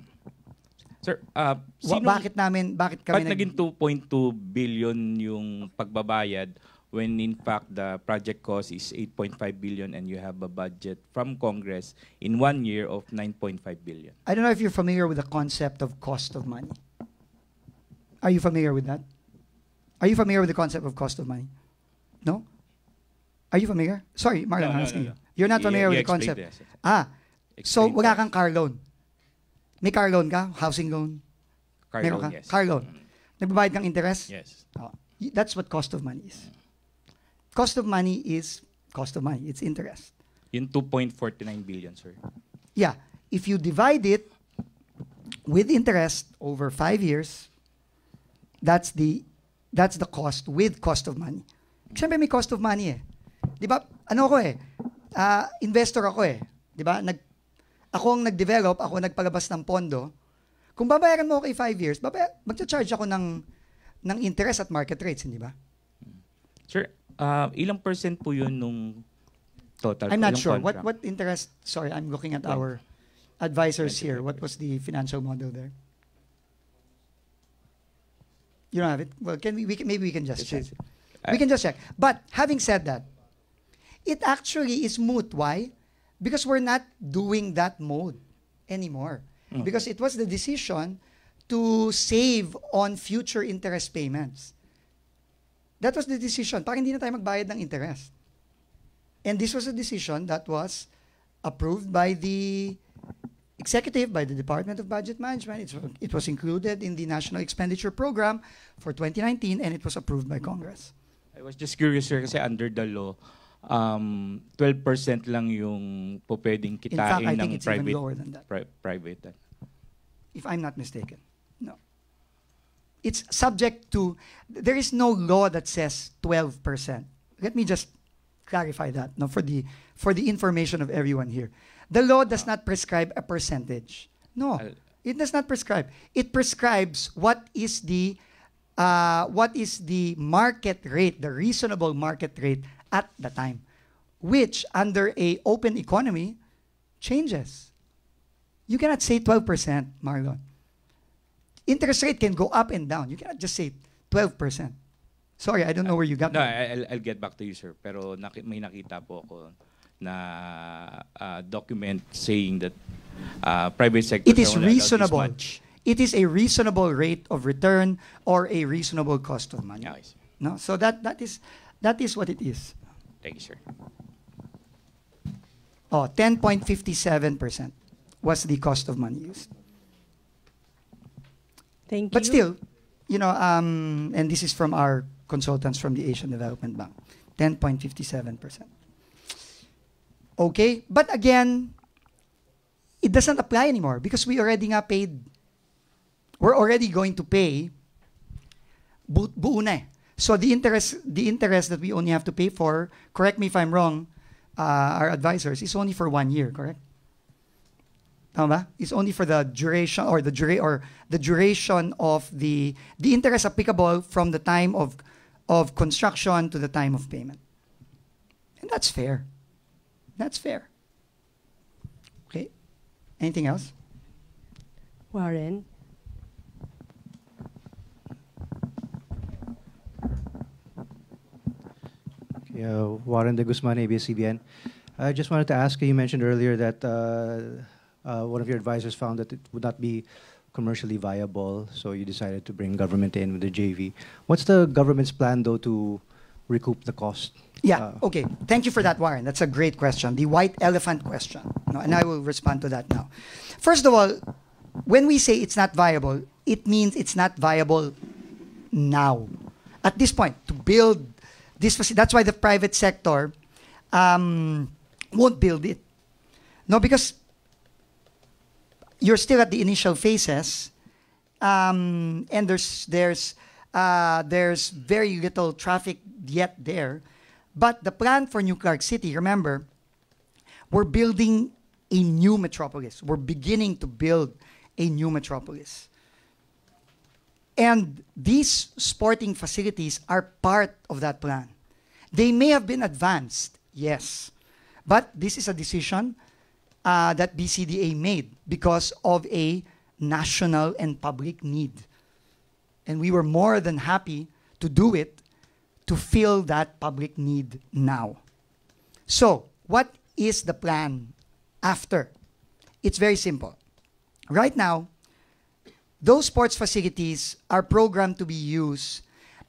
Speaker 5: Sir,
Speaker 2: Bakit kami
Speaker 5: naging 2.2 billion yung pagbabayad when in fact the project cost is 8.5 billion and you have a budget from Congress in 1 year of 9.5 billion?
Speaker 2: I don't know if you're familiar with the concept of cost of money. Are you familiar with that? Are you familiar with the concept of cost of money? No? Are you familiar? Sorry, Marlon, I'm asking you. You're not familiar with the concept?
Speaker 5: This.
Speaker 2: So
Speaker 5: Explain
Speaker 2: wala
Speaker 5: that.
Speaker 2: kang car loan. May car loan ka? Housing loan?
Speaker 5: Car
Speaker 2: Meron
Speaker 5: loan,
Speaker 2: ka?
Speaker 5: yes.
Speaker 2: Car loan. Nagbabayad kang interest?
Speaker 5: Yes.
Speaker 2: That's what cost of money is. Cost of money is cost of money. It's interest.
Speaker 5: Yung 2.49 billion, sir.
Speaker 2: Yeah. If you divide it with interest over 5 years, that's the cost with cost of money. Siyempre may cost of money eh. Di ba? Ano ako eh? Investor ako eh. Di ba? Ako ang nag-develop, ako nagpalabas ng pondo. Kung babayaran mo okay 5 years, magcha-charge ako ng interest at market rates, hindi ba?
Speaker 5: Sir, ilang percent po yun nung total?
Speaker 2: I'm not
Speaker 5: Ilang
Speaker 2: sure.
Speaker 5: contract?
Speaker 2: What interest? Sorry, I'm looking at our advisors here. What was the financial model there? You don't have it? Well, maybe we can just check. We can just check. But having said that, it actually is moot. Why? Because we're not doing that mode anymore.
Speaker 5: Okay.
Speaker 2: Because it was the decision to save on future interest payments. That was the decision. Parang hindi na tayo magbayad ng interest. And this was a decision that was approved by the executive, by the Department of Budget Management. It was included in the National Expenditure Program for 2019, and it was approved by Congress.
Speaker 5: I was just curious, sir, kasi under the law, 12% lang yung po pwedeng
Speaker 2: In fact, I
Speaker 5: kitain
Speaker 2: think
Speaker 5: ng
Speaker 2: it's even
Speaker 5: private.
Speaker 2: lower than that,
Speaker 5: Private.
Speaker 2: if I'm not mistaken. No. It's subject to, there is no law that says 12%. Let me just clarify that, no, for the information of everyone here. The law does not prescribe a percentage. No, it does not prescribe. It prescribes what is the market rate, the reasonable market rate at the time, which under a open economy changes. You cannot say 12%, Marlon. Interest rate can go up and down. You cannot just say 12%. Sorry, I don't know where you got
Speaker 5: No,
Speaker 2: that.
Speaker 5: I'll get back to you, sir. Pero may nakita po ako na document saying that private sector
Speaker 2: It is reasonable.
Speaker 5: much.
Speaker 2: It is a reasonable rate of return or a reasonable cost of money.
Speaker 5: Okay, sir.
Speaker 2: No, so that is what it is.
Speaker 5: Thank you, sir.
Speaker 2: Oh, 10.57% was the cost of money used.
Speaker 1: Thank
Speaker 2: But
Speaker 1: you.
Speaker 2: still, and this is from our consultants from the Asian Development Bank, 10.57%. Okay, but again, it doesn't apply anymore because we already nga paid. We're already going to pay buo na eh. So the interest that we only have to pay for, correct me if I'm wrong, our advisors, is only for 1 year, correct? Tama ba? It's only for the duration or the duration of the interest applicable from the time of construction to the time of payment. And that's fair. That's fair. Okay. Anything else?
Speaker 1: Warren.
Speaker 6: Warren de Guzman, ABS-CBN. I just wanted to ask you mentioned earlier that one of your advisors found that it would not be commercially viable, so you decided to bring government in with the JV. What's the government's plan, though, to recoup the cost?
Speaker 2: Yeah, okay. Thank you for that, Warren. That's a great question. The white elephant question. No, and I will respond to that now. First of all, when we say it's not viable, it means it's not viable now. At this point, to build this facility, that's why the private sector won't build it. No, because you're still at the initial phases, and there's very little traffic yet there. But the plan for New Clark City, remember, we're building a new metropolis. We're beginning to build a new metropolis. And these sporting facilities are part of that plan. They may have been advanced, yes. But this is a decision that BCDA made because of a national and public need. And we were more than happy to do it to fill that public need now. So, what is the plan after? It's very simple. Right now, those sports facilities are programmed to be used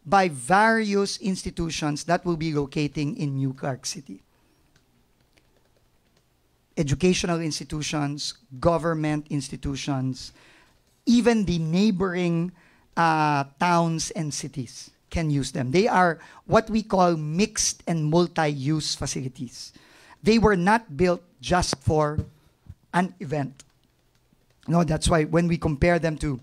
Speaker 2: by various institutions that will be locating in New Clark City. Educational institutions, government institutions, even the neighboring towns and cities can use them. They are what we call mixed and multi-use facilities. They were not built just for an event. No, that's why when we compare them to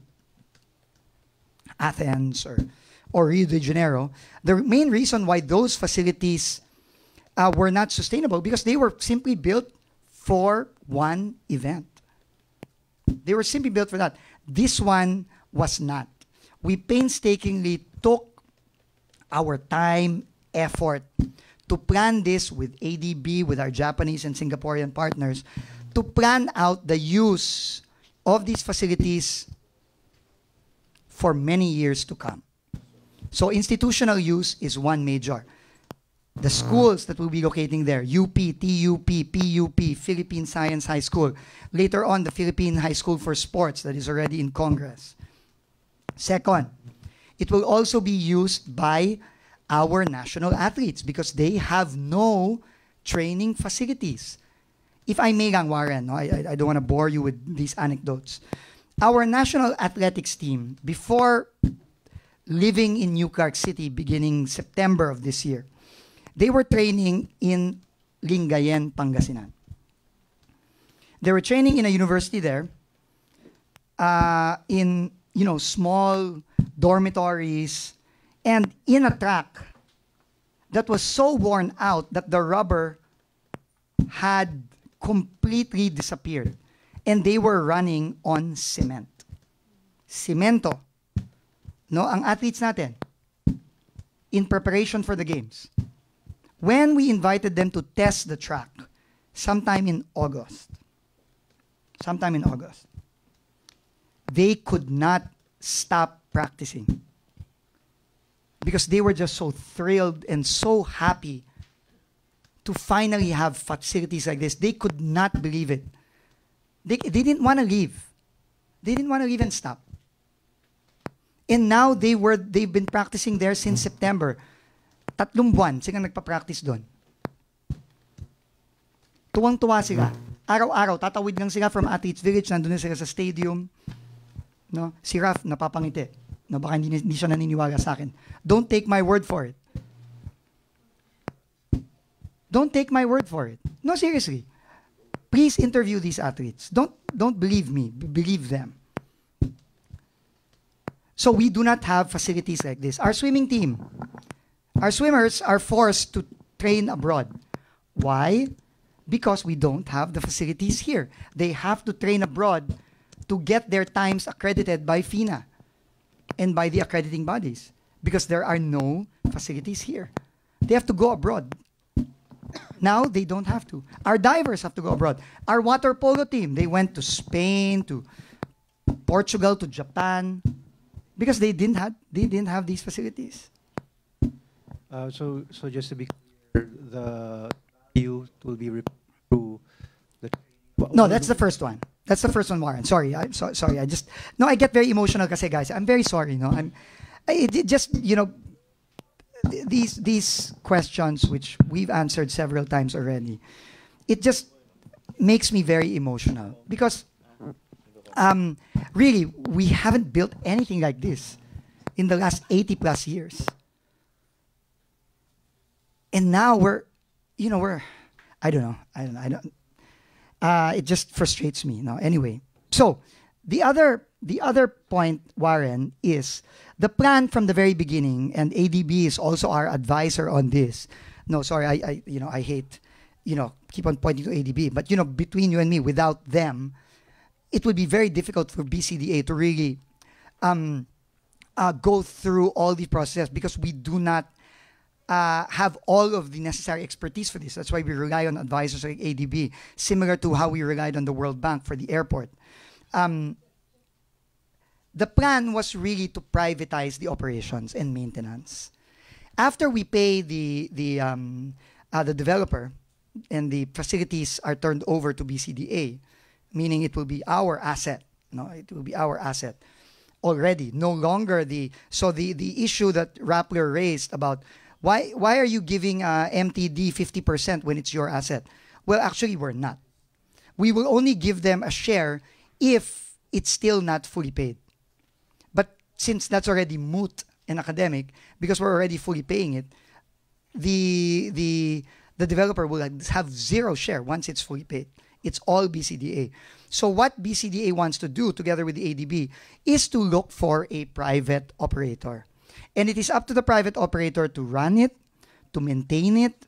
Speaker 2: Athens or Rio de Janeiro, the main reason why those facilities were not sustainable because they were simply built for one event. They were simply built for that. This one was not. We painstakingly took our time, effort to plan this with ADB, with our Japanese and Singaporean partners, to plan out the use of these facilities for many years to come. So institutional use is one major. The schools that will be locating there, UP, TUP, PUP, Philippine Science High School. Later on, the Philippine High School for Sports that is already in Congress. Second, it will also be used by our national athletes because they have no training facilities. If I may lang, Warren, no, I don't want to bore you with these anecdotes. Our national athletics team, before living in New Clark City beginning September of this year, they were training in Lingayen, Pangasinan. They were training in a university there, in small dormitories, and in a track that was so worn out that the rubber had completely disappeared. And they were running on cement. Cemento. No, ang athletes natin, in preparation for the games. When we invited them to test the track, sometime in August, they could not stop practicing because they were just so thrilled and so happy to finally have facilities like this. They could not believe it. They didn't want to leave. They didn't want to leave and stop. And now they've been practicing there since September. 3 buwan sila nagpa-practice doon. Tuwang-tuwa sila. Araw-araw, tatawid lang sila from Athletes Village, nandun na sila sa stadium. No? Si Raf, napapangiti. No, baka hindi siya naniniwala sa akin. Don't take my word for it. Don't take my word for it. No, seriously. Please interview these athletes. Don't believe me. Believe them. So we do not have facilities like this. Our swimming team, our swimmers are forced to train abroad. Why? Because we don't have the facilities here. They have to train abroad to get their times accredited by FINA and by the accrediting bodies because there are no facilities here. They have to go abroad. Now they don't have to. Our divers have to go abroad. Our water polo team, they went to Spain, to Portugal, to Japan, because they didn't have these facilities.
Speaker 6: So just to be clear, the value will be through the.
Speaker 2: No, that's the first one. That's the first one, Warren. Sorry, I'm sorry. I get very emotional kasi guys. I'm very sorry. No, it just these questions which we've answered several times already. It just makes me very emotional because really we haven't built anything like this in the last 80 plus years. And now I don't know. It just frustrates me. No, anyway. So the other point, Warren, is the plan from the very beginning, and ADB is also our advisor on this. No, sorry, I hate, keep on pointing to ADB, but between you and me, without them, it would be very difficult for BCDA to really go through all the process because we do not have all of the necessary expertise for this. That's why we rely on advisors like ADB, similar to how we relied on the World Bank for the airport. The plan was really to privatize the operations and maintenance. After we pay the developer and the facilities are turned over to BCDA, meaning it will be our asset. No, it will be our asset already. No longer the issue that Rappler raised about why are you giving MTD 50% when it's your asset? Well, actually, we're not. We will only give them a share if it's still not fully paid. But since that's already moot and academic, because we're already fully paying it, the developer will have zero share once it's fully paid. It's all BCDA. So what BCDA wants to do together with the ADB is to look for a private operator. And it is up to the private operator to run it, to maintain it,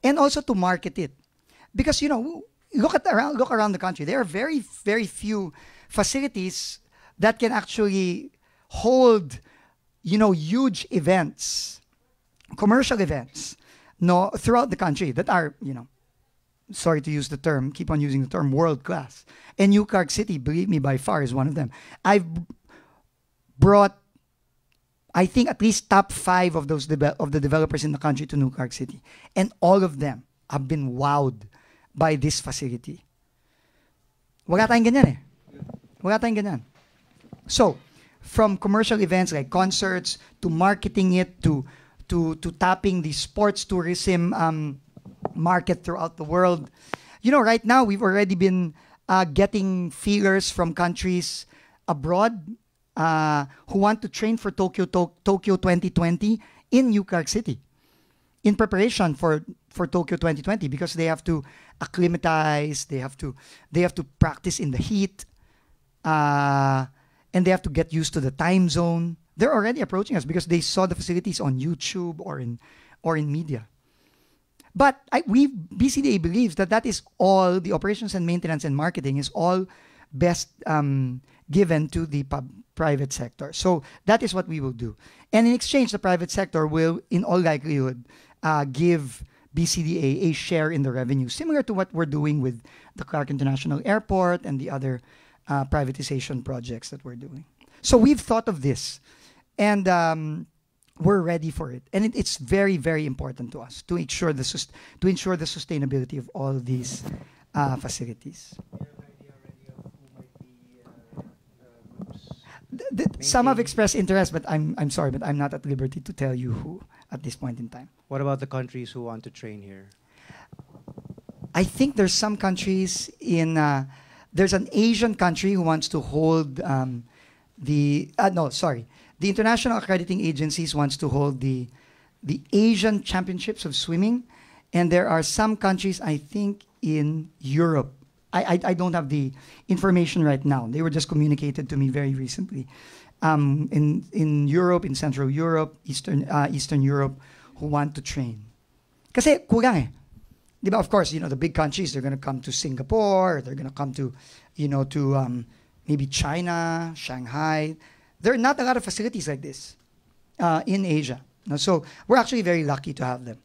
Speaker 2: and also to market it. Because, look around the country. There are very, very few facilities that can actually hold, huge events, commercial events, throughout the country that are, sorry to use the term, keep on using the term world class. And New Clark City, believe me, by far is one of them. I've brought, I think, at least top 5 of those of the developers in the country to New Clark City. And all of them have been wowed by this facility. Wala tayong ganyan eh. Wala tayong ganyan. So, from commercial events like concerts, to marketing it, to tapping the sports tourism market throughout the world. Right now, we've already been getting feelers from countries abroad who want to train for Tokyo 2020 in New Clark City in preparation for Tokyo 2020 because they have to acclimatize, they have to practice in the heat, and they have to get used to the time zone. They're already approaching us because they saw the facilities on YouTube or in media. But BCDA believes that that is all, the operations and maintenance and marketing is all best given to the private sector. So that is what we will do. And in exchange, the private sector will, in all likelihood, give BCDA a share in the revenue, similar to what we're doing with the Clark International Airport and the other privatization projects that we're doing. So we've thought of this, and we're ready for it. And it's very, very important to us to ensure the sustainability of all these facilities. Some have expressed interest, but I'm sorry, but I'm not at liberty to tell you who at this point in time.
Speaker 6: What about the countries who want to train here?
Speaker 2: I think there's some countries in. There's an Asian country who wants to hold the international accrediting agencies wants to hold the Asian Championships of Swimming, and there are some countries, I think, in Europe. I don't have the information right now. They were just communicated to me very recently. In Europe, in Central Europe, Eastern Europe, who want to train. Kasi kulang eh. Diba, of course, the big countries, they're going to come to Singapore, they're going to come to, maybe China, Shanghai. There are not a lot of facilities like this in Asia. So we're actually very lucky to have them.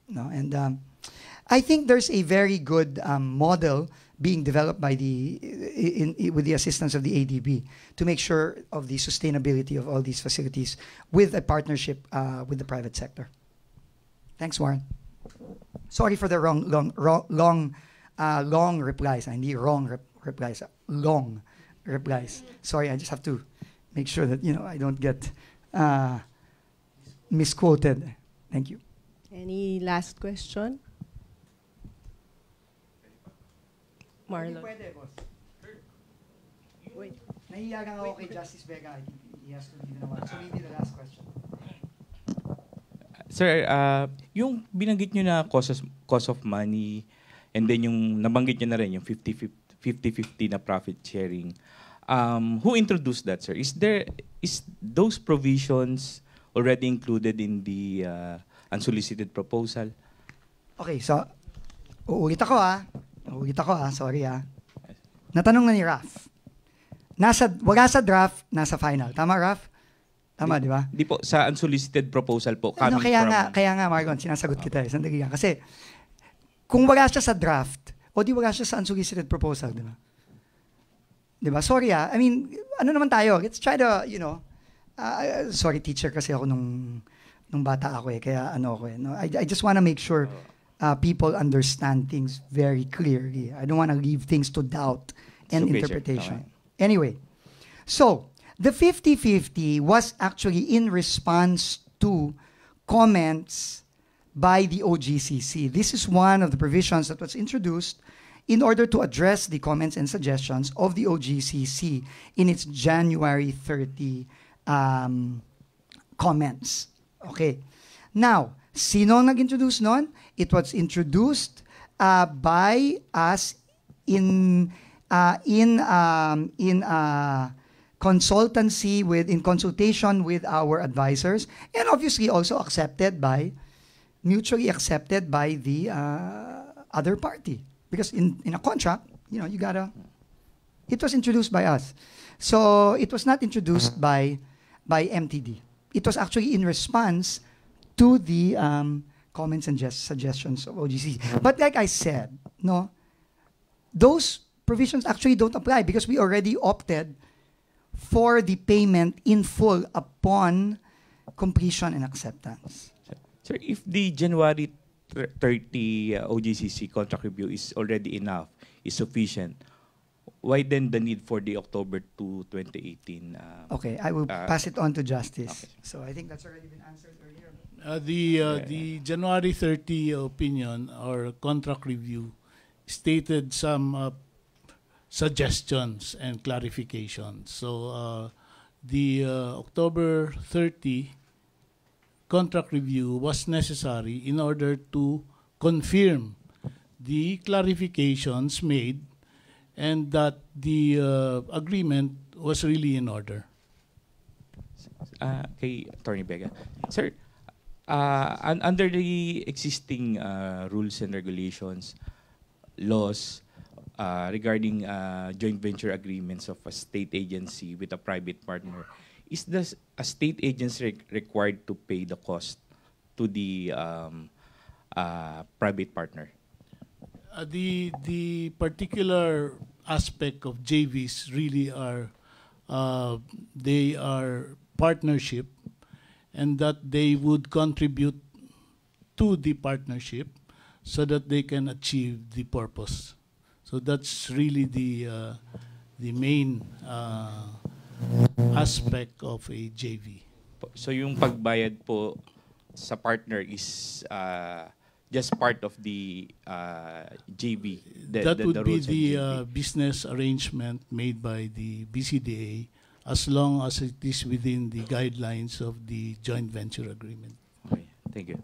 Speaker 2: And I think there's a very good model being developed by with the assistance of the ADB to make sure of the sustainability of all these facilities with a partnership with the private sector. Thanks, Warren. Sorry for the long replies. I need replies. Long replies. Sorry, I just have to make sure that I don't get misquoted. Thank you.
Speaker 1: Any last question? Marlon. Wait.
Speaker 2: Nahiya lang ako kay Justice Vega. He has to leave in a while. So maybe the last question.
Speaker 5: Sir, yung binanggit nyo na cost of money, and then yung nabanggit nyo na rin, yung 50-50 na profit sharing. Who introduced that, sir? Is those provisions already included in the unsolicited proposal?
Speaker 2: Okay, so uulit ako sorry Natanong na ni Raf. Wala sa draft, nasa final. Tama, Raf? Tama, di ba?
Speaker 5: Di po, sa unsolicited proposal po.
Speaker 2: Kaya nga, Marlon, sinasagot kita eh. Sandali lang. Kasi, kung wala siya sa draft, o di wala siya sa unsolicited proposal, di ba? Di ba? Sorry I mean, ano naman tayo? Let's try to, sorry, teacher kasi ako nung bata ako eh. Kaya I just want to make sure people understand things very clearly. I don't want to leave things to doubt and interpretation. Anyway, so, the 50-50 was actually in response to comments by the OGCC. This is one of the provisions that was introduced in order to address the comments and suggestions of the OGCC in its January 30 comments. Okay. Now, sino ang nag-introduce nun? It was introduced by us in consultation with our advisors, and obviously also mutually accepted by the other party. Because in a contract, it was introduced by us. So it was not introduced by MTD. It was actually in response to the comments and suggestions of OGC. But like I said, those provisions actually don't apply because we already opted for the payment in full upon completion and acceptance.
Speaker 5: Sir, if the January 30 OGCC contract review is already enough, is sufficient, why then the need for the October 2, 2018?
Speaker 2: Okay, I will pass it on to Justice.
Speaker 5: Okay.
Speaker 2: So I think that's already been answered earlier.
Speaker 4: The January 30 opinion or contract review stated some suggestions and clarifications. So the October 30 contract review was necessary in order to confirm the clarifications made and that the agreement was really in order.
Speaker 5: Kay Attorney Vega. Sir, Under the existing rules and regulations, laws regarding joint venture agreements of a state agency with a private partner, is a state agency required to pay the cost to the private partner?
Speaker 4: The particular aspect of JVs really are they are partnership, and that they would contribute to the partnership so that they can achieve the purpose. So that's really the main aspect of a JV.
Speaker 5: So yung pagbayad po sa partner is just part of the JV.
Speaker 4: That would
Speaker 5: the
Speaker 4: be
Speaker 5: rules of
Speaker 4: the
Speaker 5: JV.
Speaker 4: business arrangement made by the BCDA, as long as it is within the guidelines of the joint venture agreement.
Speaker 5: Okay, thank you.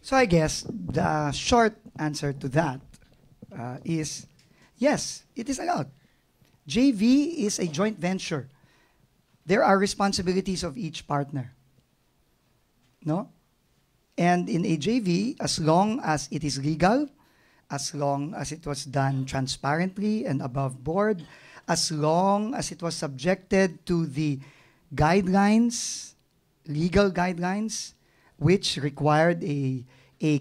Speaker 2: So I guess the short answer to that is yes, it is allowed. JV is a joint venture. There are responsibilities of each partner. No? And in a JV, as long as it is legal, as long as it was done transparently and above board, as long as it was subjected to the guidelines, legal guidelines, which required a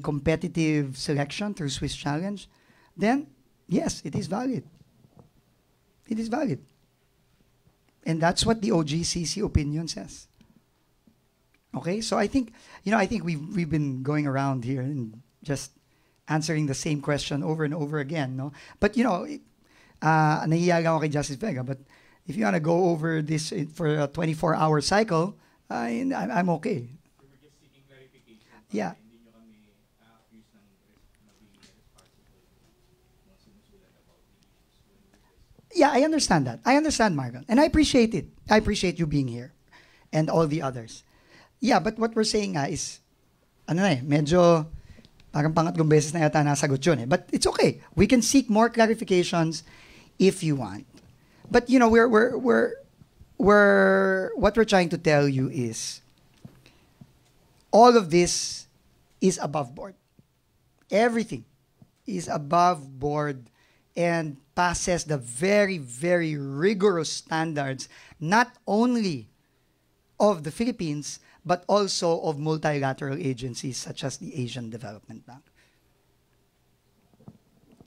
Speaker 2: competitive selection through Swiss Challenge, then yes, it is valid. It is valid. And that's what the OGCC opinion says. Okay, so I think we've been going around here and just answering the same question over and over again, no? But nahiya lang ako kay Justice Vega, but if you want to go over this for a 24-hour cycle, I'm okay.
Speaker 5: We were just seeking clarification.
Speaker 2: Yeah.
Speaker 5: Hindi nyo kami accused ng being irresponsible mga sinusulat about the issues.
Speaker 2: Yeah, I understand that. I understand, Marlon. And I appreciate it. I appreciate you being here and all the others. Yeah, but what we're saying is, medyo parang pangatlong beses na yata nasagot yun eh. But it's okay. We can seek more clarifications if you want. But what we're trying to tell you is all of this is above board. Everything is above board and passes the very, very rigorous standards, not only of the Philippines, but also of multilateral agencies such as the Asian Development Bank.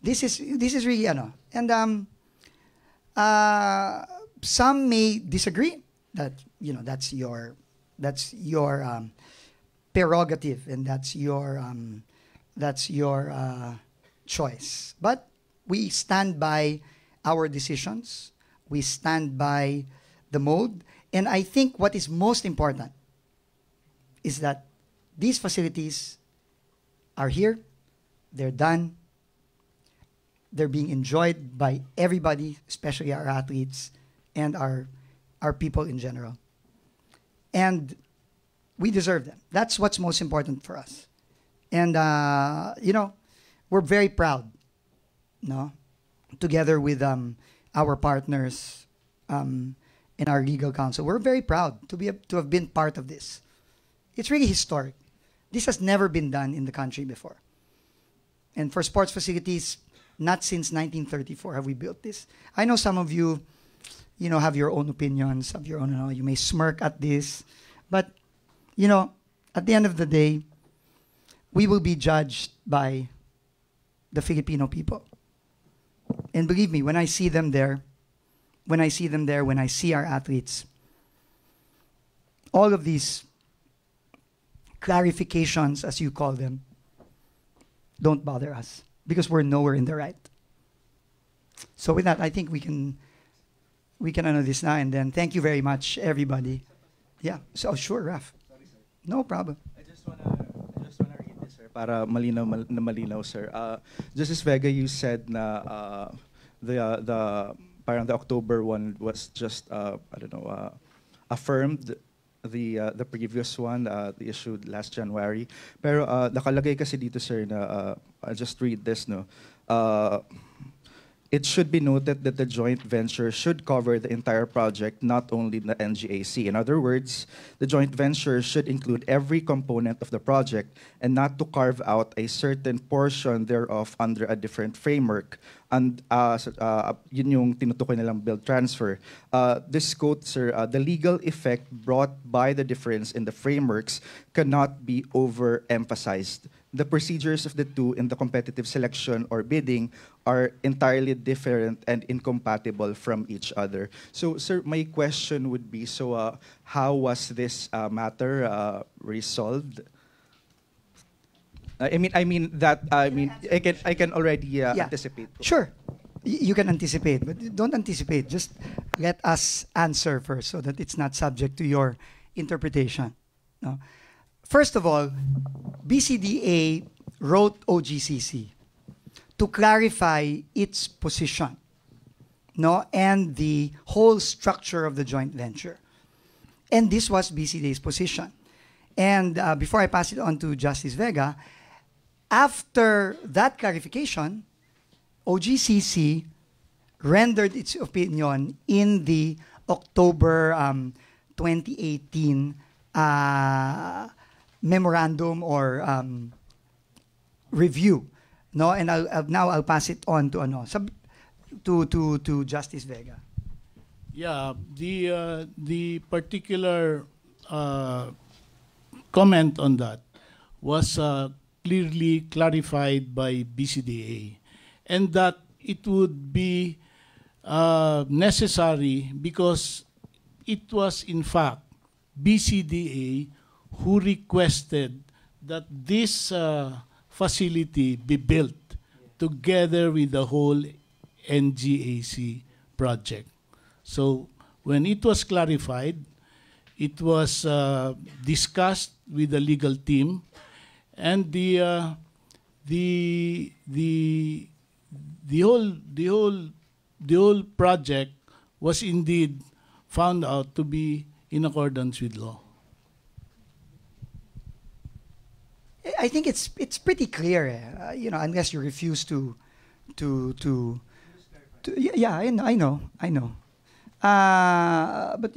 Speaker 2: This is really and some may disagree that that's your prerogative and that's your choice. But we stand by our decisions. We stand by the mode, and I think what is most important is that these facilities are here, they're done, they're being enjoyed by everybody, especially our athletes and our people in general. And we deserve them. That's what's most important for us. And, we're very proud, no? Together with our partners in our legal counsel, we're very proud to have been part of this. It's really historic. This has never been done in the country before. And for sports facilities, not since 1934 have we built this. I know some of you, have your own opinions, have your own, you may smirk at this. But, at the end of the day, we will be judged by the Filipino people. And believe me, when I see them there, when I see our athletes, all of these clarifications, as you call them, don't bother us because we're nowhere in the right. So with that, I think we can honor this now and then. Thank you very much, everybody. Yeah. So sure, Raf. No problem.
Speaker 3: I just wanna read this, sir, para malinaw, sir. Justice Vega, you said na the October one was just affirmed. The previous one, the issued last January. Pero nakalagay kasi dito, sir, na I'll just read this, no. it should be noted that the joint venture should cover the entire project, not only the NGAC. In other words, the joint venture should include every component of the project and not to carve out a certain portion thereof under a different framework. And yun yung tinutukoy nilang build transfer. This quote, sir, the legal effect brought by the difference in the frameworks cannot be overemphasized. The procedures of the two in the competitive selection or bidding are entirely different and incompatible from each other. So, sir, my question would be, so how was this matter resolved? I mean I can already anticipate.
Speaker 2: Sure. You can anticipate, but don't anticipate. Just let us answer first so that it's not subject to your interpretation. No? First of all, BCDA wrote OGCC to clarify its position, no, and the whole structure of the joint venture. And this was BCDA's position. And before I pass it on to Justice Vega, after that clarification, OGCC rendered its opinion in the October 2018 memorandum or review, no, and I'll pass it on to Justice Vega.
Speaker 4: Yeah, the particular comment on that was clearly clarified by BCDA, and that it would be necessary because it was in fact BCDA who requested that this facility be built together with the whole NGAC project. So when it was clarified, it was discussed with the legal team, and the whole project was indeed found out to be in accordance with law.
Speaker 2: I think it's pretty clear, unless you refuse to yeah, I know. But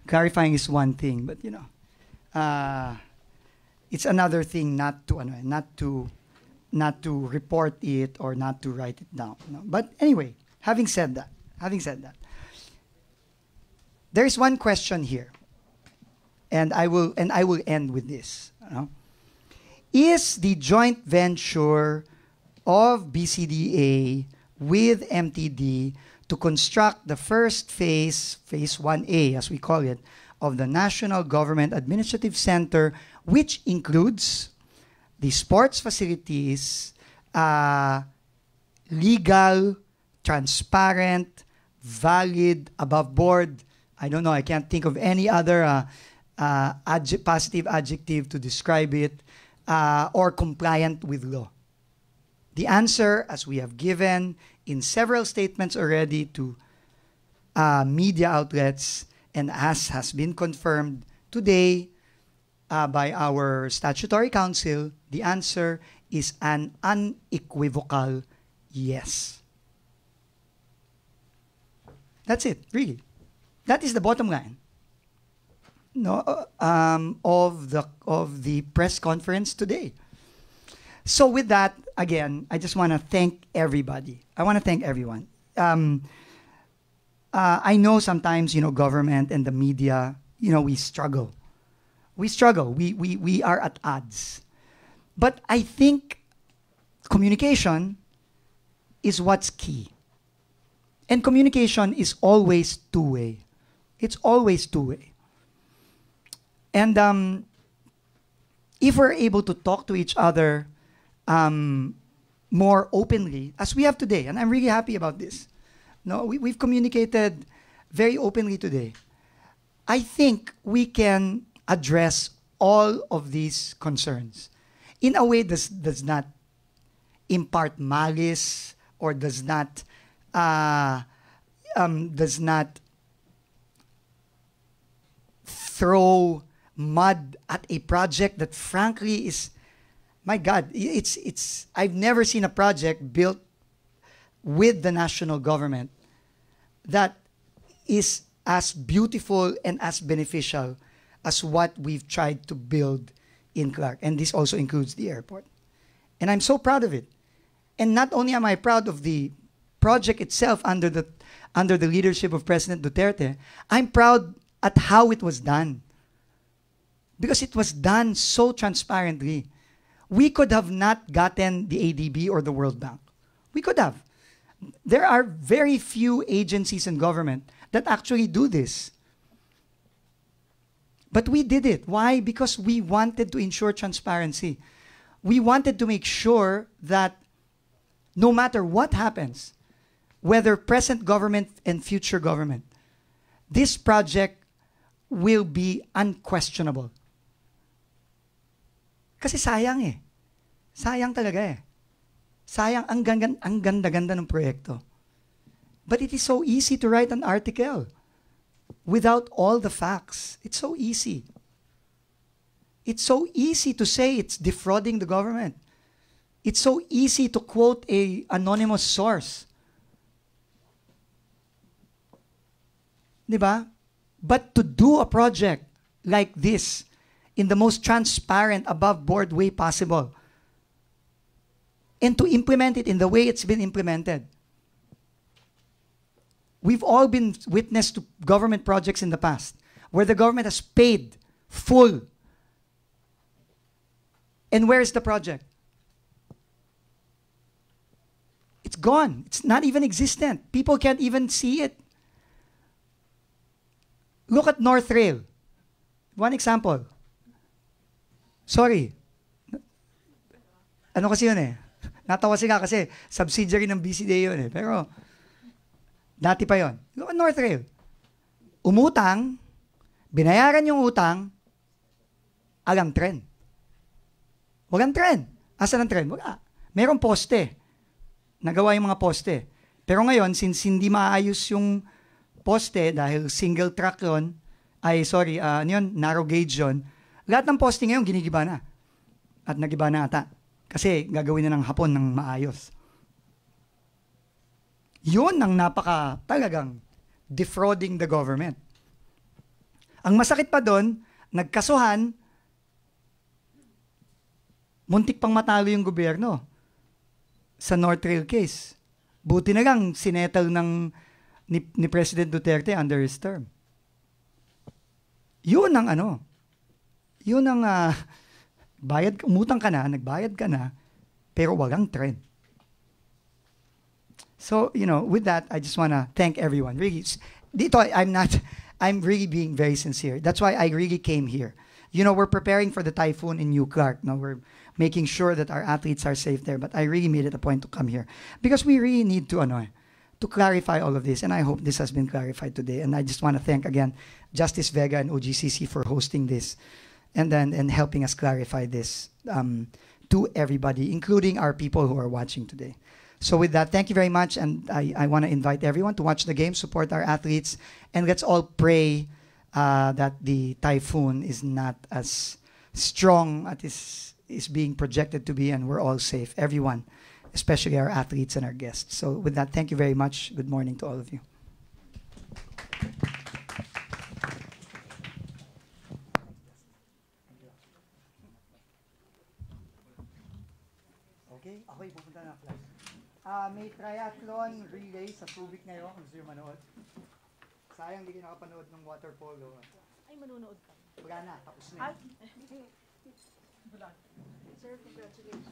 Speaker 2: clarifying is one thing, but it's another thing not to report it or not to write it down. No? But anyway, having said that, there is one question here, and I will end with this. Is the joint venture of BCDA with MTD to construct the first phase 1A, as we call it, of the National Government Administrative Center, which includes the sports facilities, legal, transparent, valid, above board. I don't know, I can't think of any other positive adjective to describe it, or compliant with law. The answer, as we have given in several statements already to media outlets, and as has been confirmed today by our statutory counsel, the answer is an unequivocal yes. That's it, really. That is the bottom line, of the press conference today. So with that, again, I just want to thank everybody. I want to thank everyone. I know sometimes, government and the media, we struggle. We are at odds. But I think communication is what's key. And communication is always two-way. It's always two-way. And if we're able to talk to each other more openly, as we have today, and I'm really happy about this. No, we've communicated very openly today. I think we can address all of these concerns in a way that does not impart malice or does not throw mud at a project that frankly is, my God, it's I've never seen a project built with the national government that is as beautiful and as beneficial as what we've tried to build in Clark. And this also includes the airport. And I'm so proud of it. And not only am I proud of the project itself under the leadership of President Duterte, I'm proud at how it was done. Because it was done so transparently. We could have not gotten the ADB or the World Bank. We could have. There are very few agencies in government that actually do this. But we did it. Why? Because we wanted to ensure transparency. We wanted to make sure that no matter what happens, whether present government and future government, this project will be unquestionable. Kasi sayang eh. Sayang talaga eh. Sayang, ang ganda-ganda ng proyekto. But it is so easy to write an article without all the facts. It's so easy. It's so easy to say it's defrauding the government. It's so easy to quote an anonymous source. Diba? But to do a project like this in the most transparent, above-board way possible, and to implement it in the way it's been implemented. We've all been witness to government projects in the past where the government has paid full. And where is the project? It's gone. It's not even existent. People can't even see it. Look at North Rail. One example. Sorry. Ano kasi yun eh? Natawa sila kasi subsidiary ng BCDA yun eh. Pero, dati pa yun. Look at North Rail. Umutang, binayaran yung utang, alang tren. Walang tren. Asan ang tren? Wala. Merong poste. Nagawa yung mga poste. Pero ngayon, since hindi maayos yung poste, dahil single track yun, narrow gauge yun, lahat ng poste ngayon ginigiba na. At nagiba na ata. Kasi gagawin na ng Hapon ng maayos. Yun ang talagang defrauding the government. Ang masakit pa doon, nagkasuhan, muntik pang matalo yung gobyerno sa North Rail case. Buti na lang sinettle ni President Duterte under his term. Yun ang umutang ka na, nagbayad ka na, pero walang trend. So, with that, I just want to thank everyone. Really, I'm really being very sincere. That's why I really came here. We're preparing for the typhoon in New Clark. Now, we're making sure that our athletes are safe there. But I really made it a point to come here. Because we really need to clarify all of this. And I hope this has been clarified today. And I just want to thank again Justice Vega and OGCC for hosting this and helping us clarify this to everybody, including our people who are watching today. So with that, thank you very much. And I want to invite everyone to watch the game, support our athletes, and let's all pray that the typhoon is not as strong as is being projected to be, and we're all safe, everyone, especially our athletes and our guests. So with that, thank you very much. Good morning to all of you. Okay, ako'y pupunta na class. May triathlon relay sa Subic ngayon, kung gusto nyo manood. Sayang hindi kayo nakapanood ng water polo.
Speaker 7: Ay, manunood ka.
Speaker 2: Wala na, tapos na.
Speaker 7: Sir, congratulations.